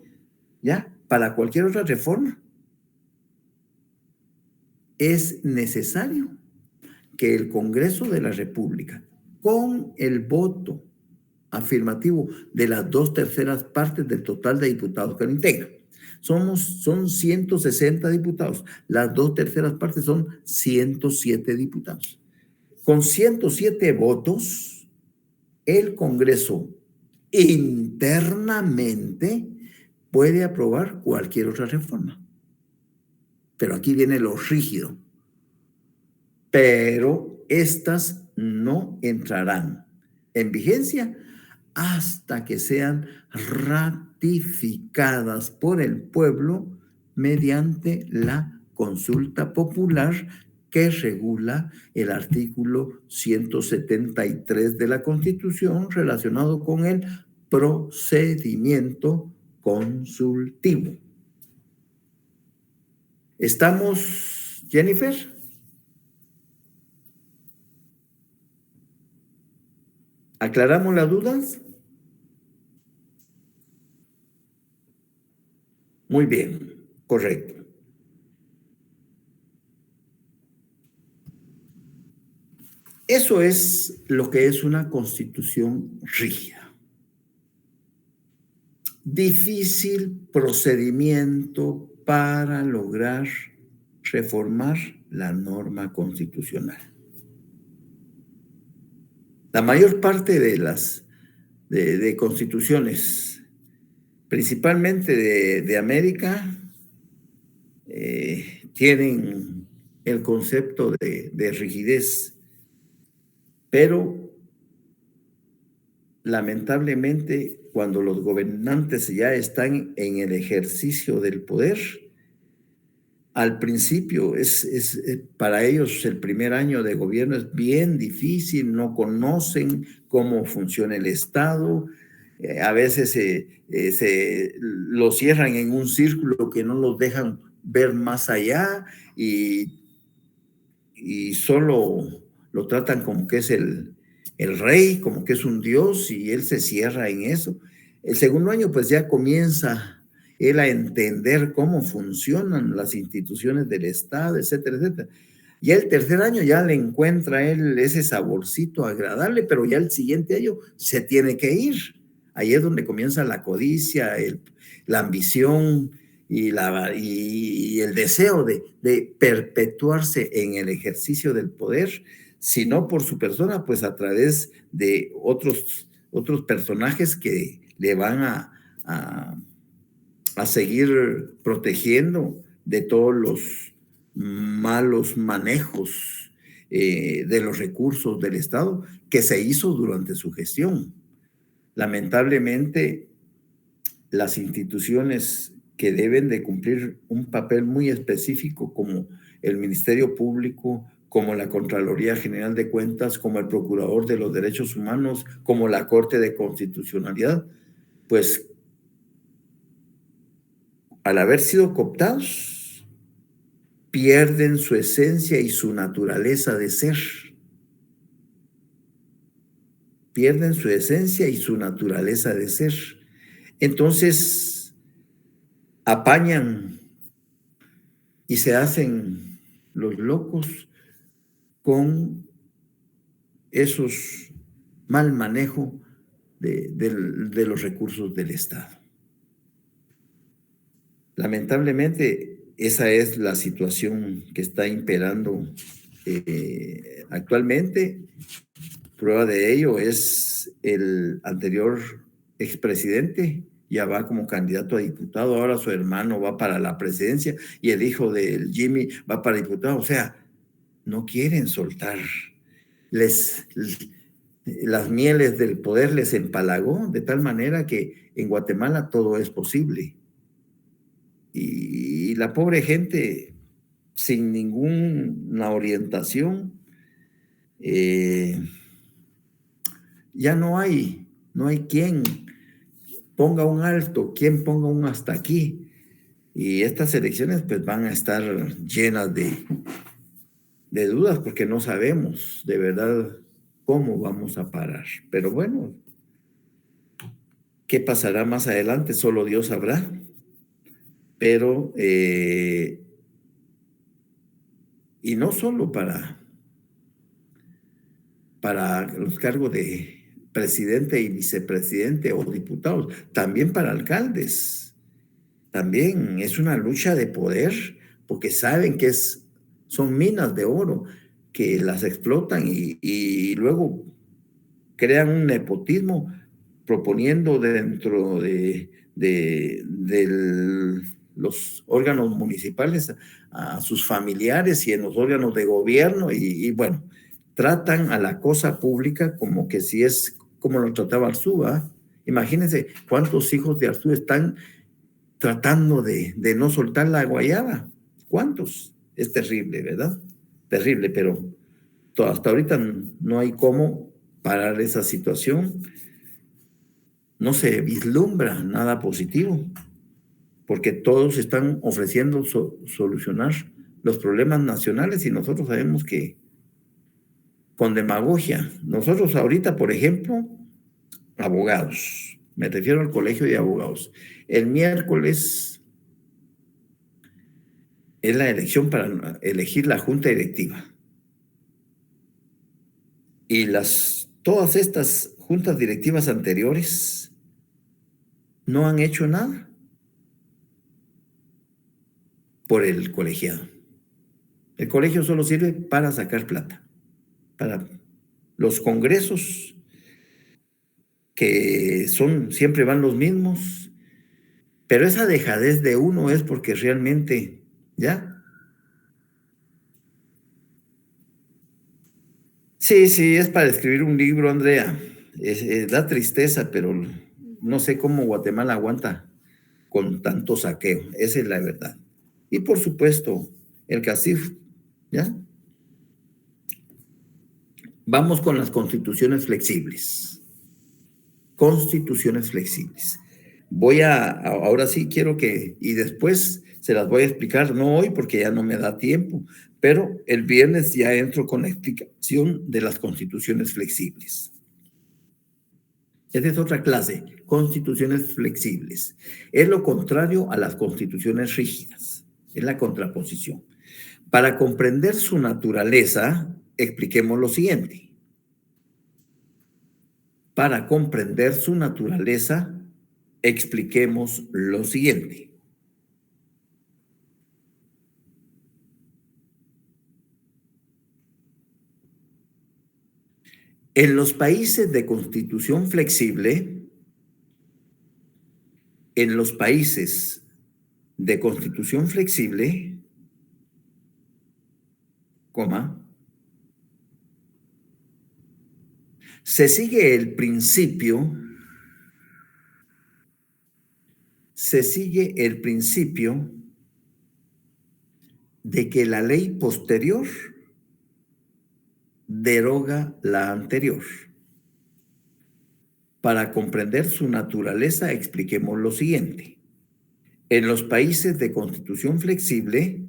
¿ya? Para cualquier otra reforma es necesario que el Congreso de la República, con el voto afirmativo de las 2/3 partes del total de diputados que lo integran, son 160 diputados, las 2/3 partes son 107 diputados. Con 107 votos, el Congreso internamente puede aprobar cualquier otra reforma. Pero aquí viene lo rígido. Pero estas no entrarán en vigencia hasta que sean ratificadas por el pueblo mediante la consulta popular que regula el artículo 173 de la Constitución relacionado con el procedimiento consultivo. ¿Estamos, Jennifer? ¿Aclaramos las dudas? Muy bien, correcto. Eso es lo que es una constitución rígida. Difícil procedimiento para lograr reformar la norma constitucional. La mayor parte de las constituciones, principalmente de América, tienen el concepto de rigidez, pero lamentablemente cuando los gobernantes ya están en el ejercicio del poder, al principio para ellos el primer año de gobierno es bien difícil, no conocen cómo funciona el Estado, a veces lo cierran en un círculo que no los dejan ver más allá y solo lo tratan como que es el rey, como que es un dios y él se cierra en eso. El segundo año pues ya comienza él a entender cómo funcionan las instituciones del Estado, etcétera, etcétera. Y el tercer año ya le encuentra a él ese saborcito agradable, pero ya el siguiente año se tiene que ir. Ahí es donde comienza la codicia, la ambición y el deseo de perpetuarse en el ejercicio del poder, si no por su persona, pues a través de otros personajes que le van a seguir protegiendo de todos los malos manejos de los recursos del Estado que se hizo durante su gestión. Lamentablemente, las instituciones que deben de cumplir un papel muy específico como el Ministerio Público, como la Contraloría General de Cuentas, como el Procurador de los Derechos Humanos, como la Corte de Constitucionalidad, pues al haber sido cooptados, pierden su esencia y su naturaleza de ser. Pierden su esencia y su naturaleza de ser. Entonces, apañan y se hacen los locos con esos mal manejo de los recursos del Estado. Lamentablemente, esa es la situación que está imperando actualmente. Prueba de ello es el anterior expresidente ya va como candidato a diputado, ahora su hermano va para la presidencia y el hijo del Jimmy va para diputado. O sea, no quieren soltar. Las mieles del poder les empalagó de tal manera que en Guatemala todo es posible. Y la pobre gente, sin ninguna orientación, ya no hay quien ponga un alto, quien ponga un hasta aquí. Y estas elecciones pues van a estar llenas de dudas porque no sabemos de verdad cómo vamos a parar. Pero bueno, ¿qué pasará más adelante? Solo Dios sabrá. Pero, y no solo para los cargos de presidente y vicepresidente o diputados, también para alcaldes. También es una lucha de poder porque saben que son minas de oro que las explotan y luego crean un nepotismo proponiendo dentro de los órganos municipales a sus familiares y en los órganos de gobierno y bueno, tratan a la cosa pública como que si es como lo trataba Arzúa. Imagínense cuántos hijos de Arzúa están tratando de no soltar la guayaba. ¿Cuántos? Es terrible, ¿verdad? Terrible, pero hasta ahorita no hay cómo parar esa situación. No se vislumbra nada positivo, porque todos están ofreciendo solucionar los problemas nacionales y nosotros sabemos que con demagogia. Nosotros ahorita, por ejemplo, abogados, me refiero al colegio de abogados. El miércoles es la elección para elegir la junta directiva. Y todas estas juntas directivas anteriores no han hecho nada por el colegiado. El colegio solo sirve para sacar plata, para los congresos que siempre van los mismos, pero esa dejadez de uno es porque realmente, ¿ya? Sí, es para escribir un libro, Andrea. Da tristeza, pero no sé cómo Guatemala aguanta con tanto saqueo. Esa es la verdad. Y por supuesto, el CACIF, ¿ya? Vamos con las constituciones flexibles. Constituciones flexibles. Ahora sí quiero y después se las voy a explicar, no hoy porque ya no me da tiempo, pero el viernes ya entro con la explicación de las constituciones flexibles. Esta es otra clase, constituciones flexibles. Es lo contrario a las constituciones rígidas, es la contraposición. Para comprender su naturaleza, expliquemos lo siguiente. Para comprender su naturaleza, expliquemos lo siguiente. En los países de constitución flexible, se sigue el principio de que la ley posterior deroga la anterior. Para comprender su naturaleza, expliquemos lo siguiente. En los países de constitución flexible,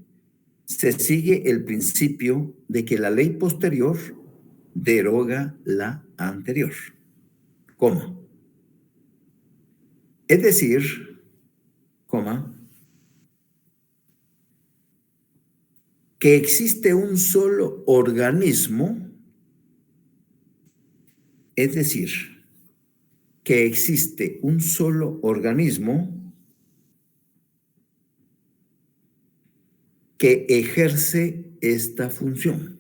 se sigue el principio de que la ley posterior deroga la anterior. ¿Cómo? Es decir, que existe un solo organismo, que ejerce esta función.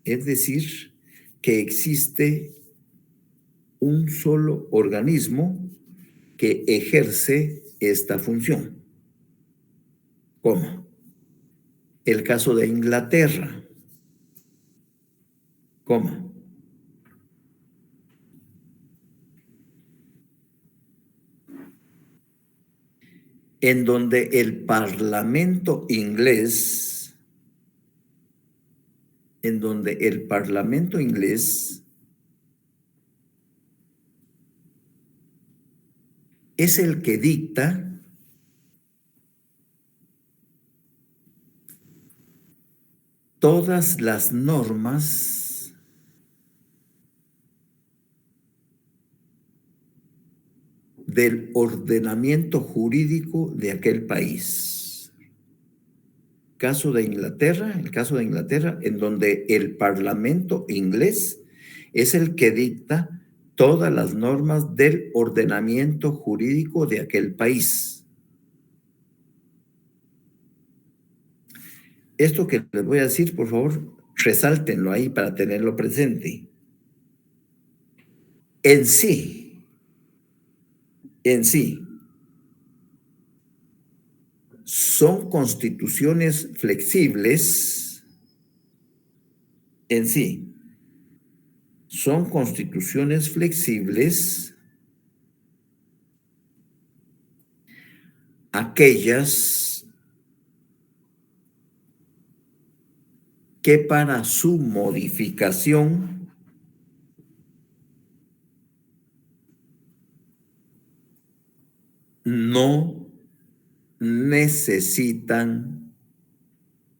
Es decir, que existe un solo organismo que ejerce esta función, coma. El caso de Inglaterra, coma. En donde el Parlamento inglés, es el que dicta todas las normas del ordenamiento jurídico de aquel país. El caso de Inglaterra, en donde el Parlamento inglés es el que dicta todas las normas del ordenamiento jurídico de aquel país. Esto que les voy a decir, por favor, resáltenlo ahí para tenerlo presente. En sí, son constituciones flexibles, aquellas que para su modificación no necesitan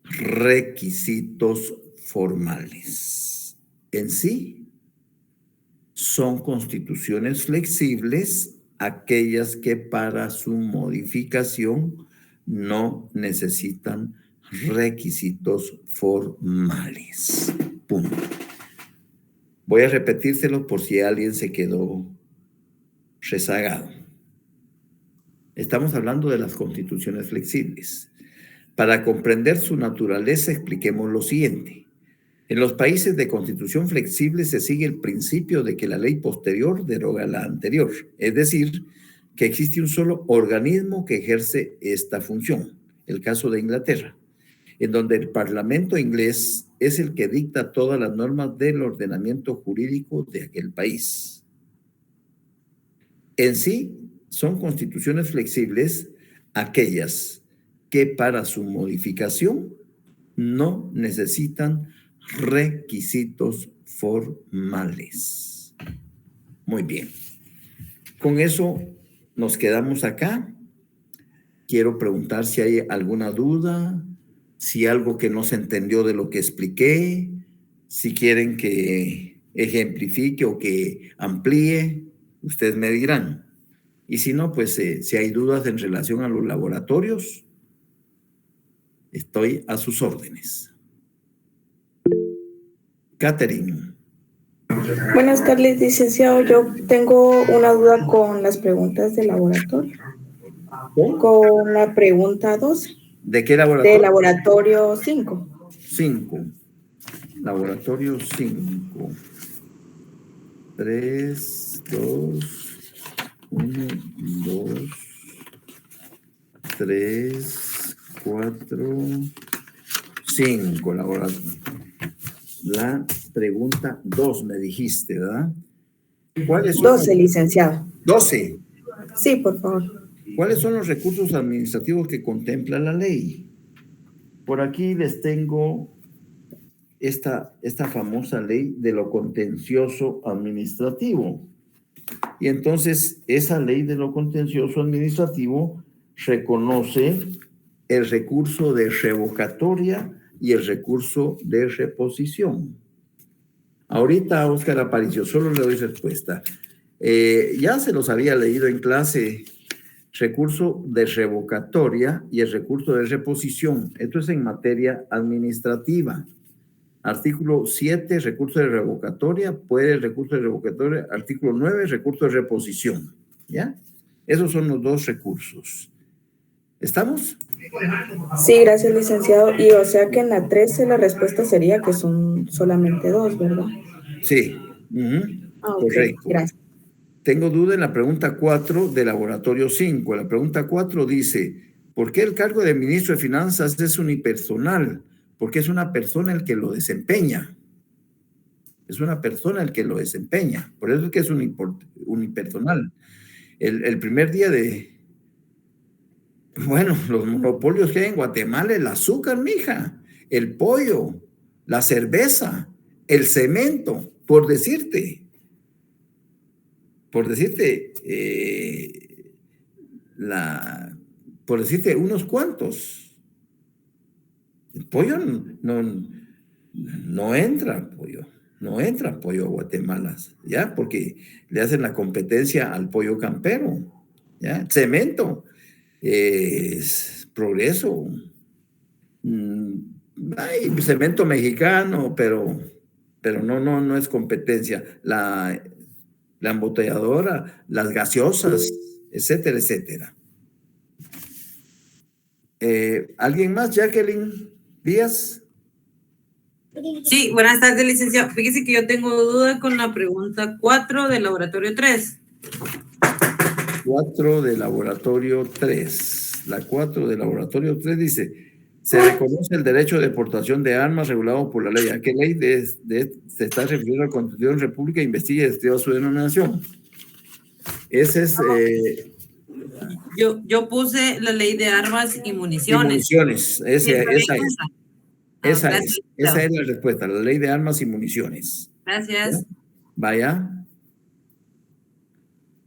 requisitos formales. En sí, son constituciones flexibles aquellas que para su modificación no necesitan requisitos formales. Punto. Voy a repetírselo por si alguien se quedó rezagado. Estamos hablando de las constituciones flexibles. Para comprender su naturaleza, expliquemos lo siguiente. En los países de constitución flexible se sigue el principio de que la ley posterior deroga la anterior, es decir, que existe un solo organismo que ejerce esta función, el caso de Inglaterra, en donde el Parlamento inglés es el que dicta todas las normas del ordenamiento jurídico de aquel país. En sí, son constituciones flexibles aquellas que para su modificación no necesitan requisitos formales. Muy bien. Con eso nos quedamos acá. Quiero preguntar si hay alguna duda, si algo que no se entendió de lo que expliqué, si quieren que ejemplifique o que amplíe, ustedes me dirán. Y si no, pues si hay dudas en relación a los laboratorios, estoy a sus órdenes. Catherine. Buenas tardes, licenciado. Yo tengo una duda con las preguntas de laboratorio. Con la pregunta 12. ¿De qué laboratorio? De laboratorio 5. 5. Laboratorio 5. 3, 2, 1, 2, 3, 4, 5. Laboratorio. La pregunta 2 me dijiste, ¿verdad? ¿Cuáles son 12, licenciado. 12. Sí, por favor. ¿Cuáles son los recursos administrativos que contempla la ley? Por aquí les tengo esta famosa ley de lo contencioso administrativo. Y entonces esa ley de lo contencioso administrativo reconoce el recurso de revocatoria y el recurso de reposición. Ahorita, Óscar Aparicio, solo le doy respuesta. Ya se los había leído en clase, recurso de revocatoria y el recurso de reposición. Esto es en materia administrativa. Artículo 7, recurso de revocatoria, puede el recurso de revocatoria. Artículo 9, recurso de reposición. ¿Ya? Esos son los dos recursos. ¿Estamos? Sí, gracias, licenciado. Y o sea que en la 13 la respuesta sería que son solamente 2, ¿verdad? Sí. Ok, Correcto. gracias. tengo duda en la pregunta 4 del laboratorio 5. La pregunta 4 dice, ¿por qué el cargo de ministro de Finanzas es unipersonal? Porque es una persona el que lo desempeña. Es una persona el que lo desempeña. Por eso es que es unipersonal. El primer día de... Bueno, los monopolios que hay en Guatemala, el azúcar, mija, el pollo, la cerveza, el cemento, por decirte, por decirte unos cuantos. El pollo no entra, pollo. No entra pollo a Guatemala, ¿ya? Porque le hacen la competencia al pollo campero, ¿ya? Cemento, es progreso. Hay cemento mexicano, pero no es competencia. La embotelladora, las gaseosas, etcétera, etcétera. ¿Alguien más? Jacqueline Díaz. Sí, buenas tardes, licenciado. Fíjese que yo tengo duda con la pregunta 4 del laboratorio 3. 4 del laboratorio 3. La 4 del laboratorio 3 dice, se reconoce el derecho de portación de armas regulado por la ley. ¿A qué ley se está refiriendo a la Constitución de la República? Investigue y estudia su denominación. Ese es... Yo puse la ley de armas y municiones. Municiones, esa es la respuesta, la ley de armas y municiones. Gracias. ¿Ya? Vaya.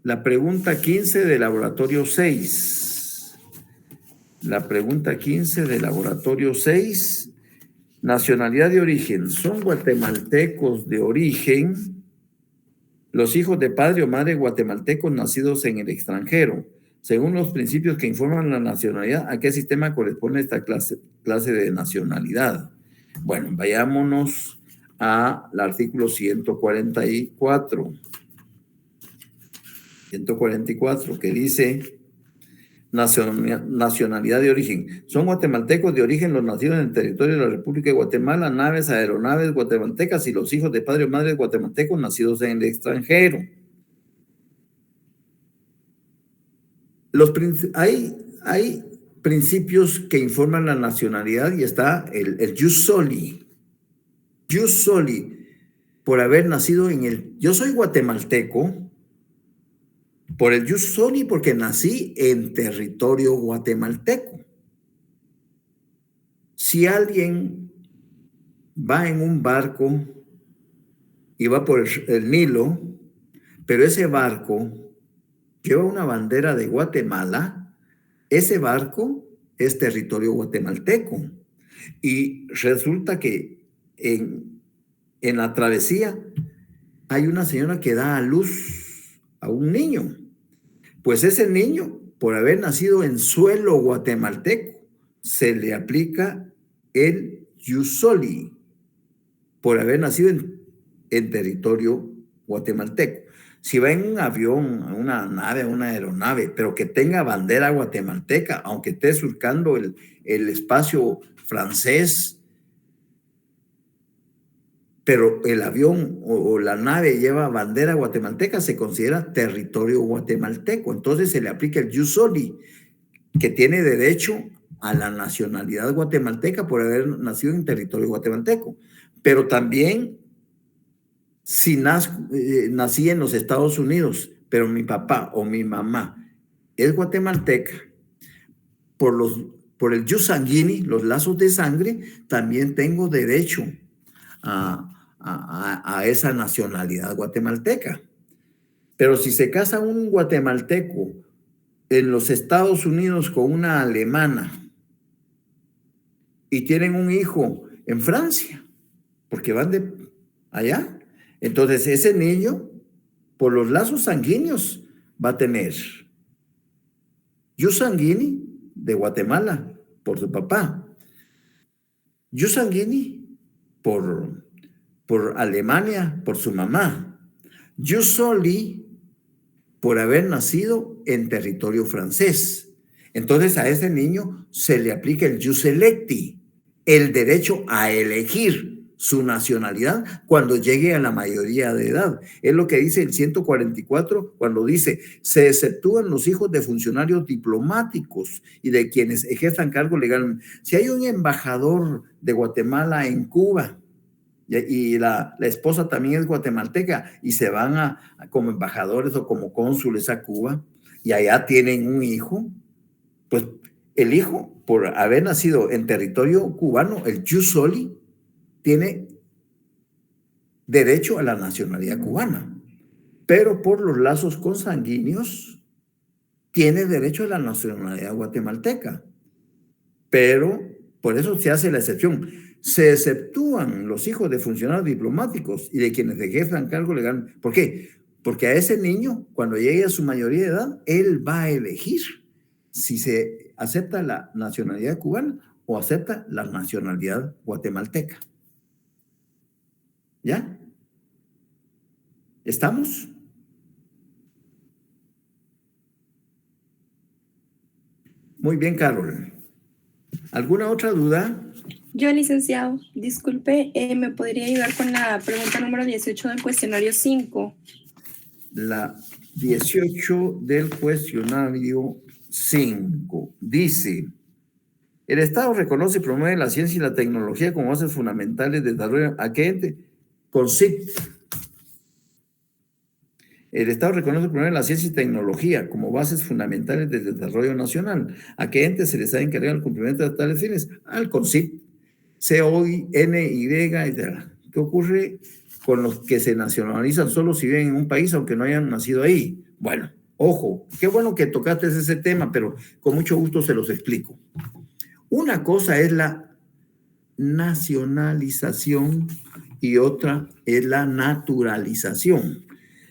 La pregunta 15 del laboratorio 6. La pregunta 15 del laboratorio 6. Nacionalidad de origen. ¿Son guatemaltecos de origen los hijos de padre o madre guatemaltecos nacidos en el extranjero? Según los principios que informan la nacionalidad, ¿a qué sistema corresponde esta clase de nacionalidad? Bueno, vayámonos al artículo 144. 144, que dice nacionalidad de origen. Son guatemaltecos de origen los nacidos en el territorio de la República de Guatemala, naves, aeronaves guatemaltecas y los hijos de padre o madre guatemaltecos nacidos en el extranjero. Hay principios que informan la nacionalidad y está el jus soli. Jus soli, por haber nacido en el... Yo soy guatemalteco por el jus soli porque nací en territorio guatemalteco. Si alguien va en un barco y va por el Nilo, pero ese barco lleva una bandera de Guatemala, ese barco es territorio guatemalteco. Y resulta que en la travesía hay una señora que da a luz a un niño. Pues ese niño, por haber nacido en suelo guatemalteco, se le aplica el jus soli, por haber nacido en territorio guatemalteco. Si va en un avión, una nave, una aeronave, pero que tenga bandera guatemalteca, aunque esté surcando el espacio francés, pero el avión o la nave lleva bandera guatemalteca, se considera territorio guatemalteco. Entonces se le aplica el jus soli, que tiene derecho a la nacionalidad guatemalteca por haber nacido en territorio guatemalteco. Pero también, si nací en los Estados Unidos, pero mi papá o mi mamá es guatemalteca, por el jus sanguini, los lazos de sangre, también tengo derecho a esa nacionalidad guatemalteca. Pero si se casa un guatemalteco en los Estados Unidos con una alemana y tienen un hijo en Francia, porque van de allá, entonces ese niño, por los lazos sanguíneos, va a tener jus sanguini de Guatemala por su papá, jus sanguini por Alemania por su mamá, jus soli por haber nacido en territorio francés. Entonces a ese niño se le aplica el jus electi, el derecho a elegir su nacionalidad cuando llegue a la mayoría de edad. Es lo que dice el 144 cuando dice, se exceptúan los hijos de funcionarios diplomáticos y de quienes ejerzan cargo legal. Si hay un embajador de Guatemala en Cuba y la esposa también es guatemalteca y se van como embajadores o como cónsules a Cuba y allá tienen un hijo, pues el hijo, por haber nacido en territorio cubano, el jus soli, tiene derecho a la nacionalidad cubana, pero por los lazos consanguíneos tiene derecho a la nacionalidad guatemalteca. Pero por eso se hace la excepción. Se exceptúan los hijos de funcionarios diplomáticos y de quienes ejerzan cargo legal. ¿Por qué? Porque a ese niño, cuando llegue a su mayoría de edad, él va a elegir si se acepta la nacionalidad cubana o acepta la nacionalidad guatemalteca. ¿Ya? ¿Estamos? Muy bien, Carol. ¿Alguna otra duda? Yo, licenciado, disculpe, ¿me podría ayudar con la pregunta número 18 del cuestionario 5? La 18 del cuestionario 5 dice: el Estado reconoce y promueve la ciencia y la tecnología como bases fundamentales de desarrollo. ¿A qué ente? CONCYT. El Estado reconoce y promueve la ciencia y tecnología como bases fundamentales del desarrollo nacional. ¿A qué ente se les ha encargado el cumplimiento de tales fines? Al CONCYT. COINY. ¿Qué ocurre con los que se nacionalizan solo si viven en un país aunque no hayan nacido ahí? Bueno, ojo, qué bueno que tocaste ese tema, pero con mucho gusto se los explico. Una cosa es la nacionalización y otra es la naturalización.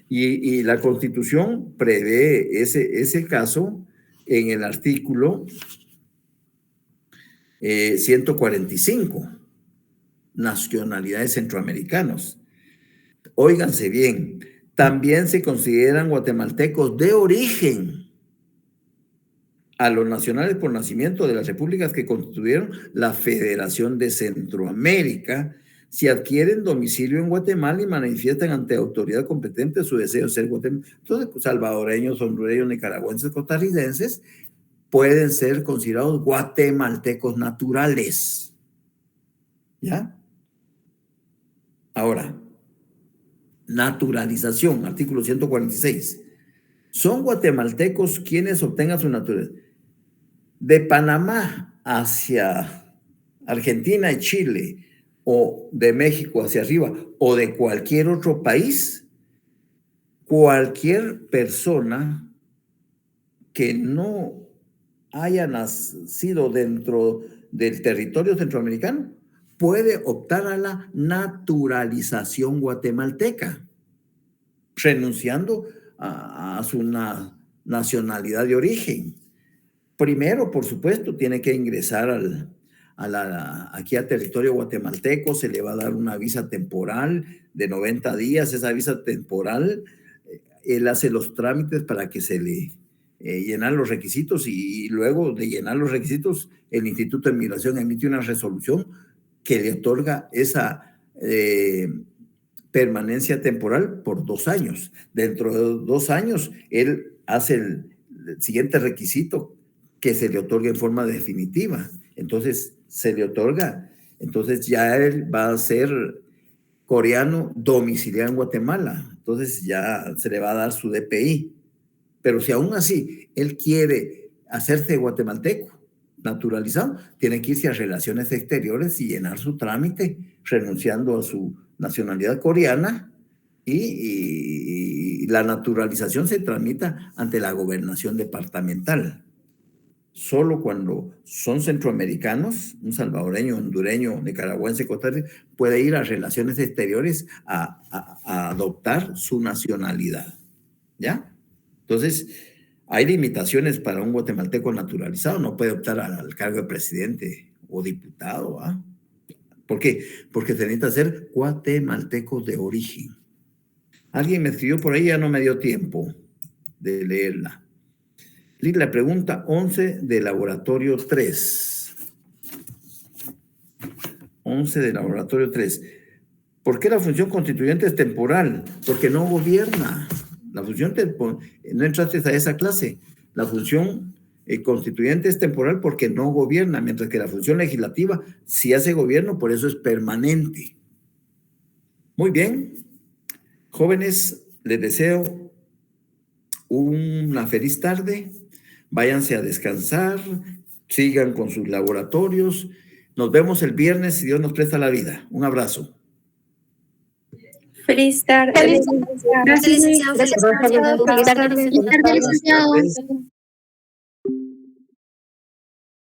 Y la Constitución prevé ese caso en el artículo 145, nacionalidades centroamericanas. Óiganse bien, también se consideran guatemaltecos de origen a los nacionales por nacimiento de las repúblicas que constituyeron la Federación de Centroamérica, si adquieren domicilio en Guatemala y manifiestan ante autoridad competente su deseo de ser guatemaltecos. Entonces, salvadoreños, hondureños, nicaragüenses, costarricenses pueden ser considerados guatemaltecos naturales. ¿Ya? Ahora, naturalización, artículo 146. Son guatemaltecos quienes obtengan su naturaleza. De Panamá hacia Argentina y Chile, o de México hacia arriba, o de cualquier otro país, cualquier persona que no haya nacido dentro del territorio centroamericano puede optar a la naturalización guatemalteca, renunciando a su nacionalidad de origen. Primero, por supuesto, tiene que ingresar aquí a territorio guatemalteco, se le va a dar una visa temporal de 90 días. Esa visa temporal, él hace los trámites para que se le llenar los requisitos y luego de llenar los requisitos, el Instituto de Migración emite una resolución que le otorga esa permanencia temporal por 2 años. Dentro de 2 años, él hace el siguiente requisito, que se le otorgue en forma definitiva. Entonces, se le otorga. Entonces, ya él va a ser coreano domiciliado en Guatemala. Entonces, ya se le va a dar su DPI. Pero si aún así él quiere hacerse guatemalteco, naturalizado, tiene que irse a Relaciones Exteriores y llenar su trámite, renunciando a su nacionalidad coreana, y la naturalización se tramita ante la gobernación departamental. Solo cuando son centroamericanos, un salvadoreño, hondureño, nicaragüense, costarricense, puede ir a Relaciones Exteriores a adoptar su nacionalidad. ¿Ya? Entonces, hay limitaciones para un guatemalteco naturalizado. No puede optar al cargo de presidente o diputado. ¿Ah? ¿Por qué? Porque se necesita ser guatemalteco de origen. Alguien me escribió por ahí, ya no me dio tiempo de leerla. La pregunta 11 de laboratorio 3. 11 de laboratorio 3. ¿Por qué la función constituyente es temporal? Porque no gobierna. La función, no entraste a esa clase. La función constituyente es temporal porque no gobierna, mientras que la función legislativa sí hace gobierno, por eso es permanente. Muy bien. Jóvenes, les deseo una feliz tarde. Váyanse a descansar, sigan con sus laboratorios. Nos vemos el viernes si Dios nos presta la vida. Un abrazo. Feliz tarde. Gracias, licenciado. Feliz tarde, licenciado. Buenas tardes.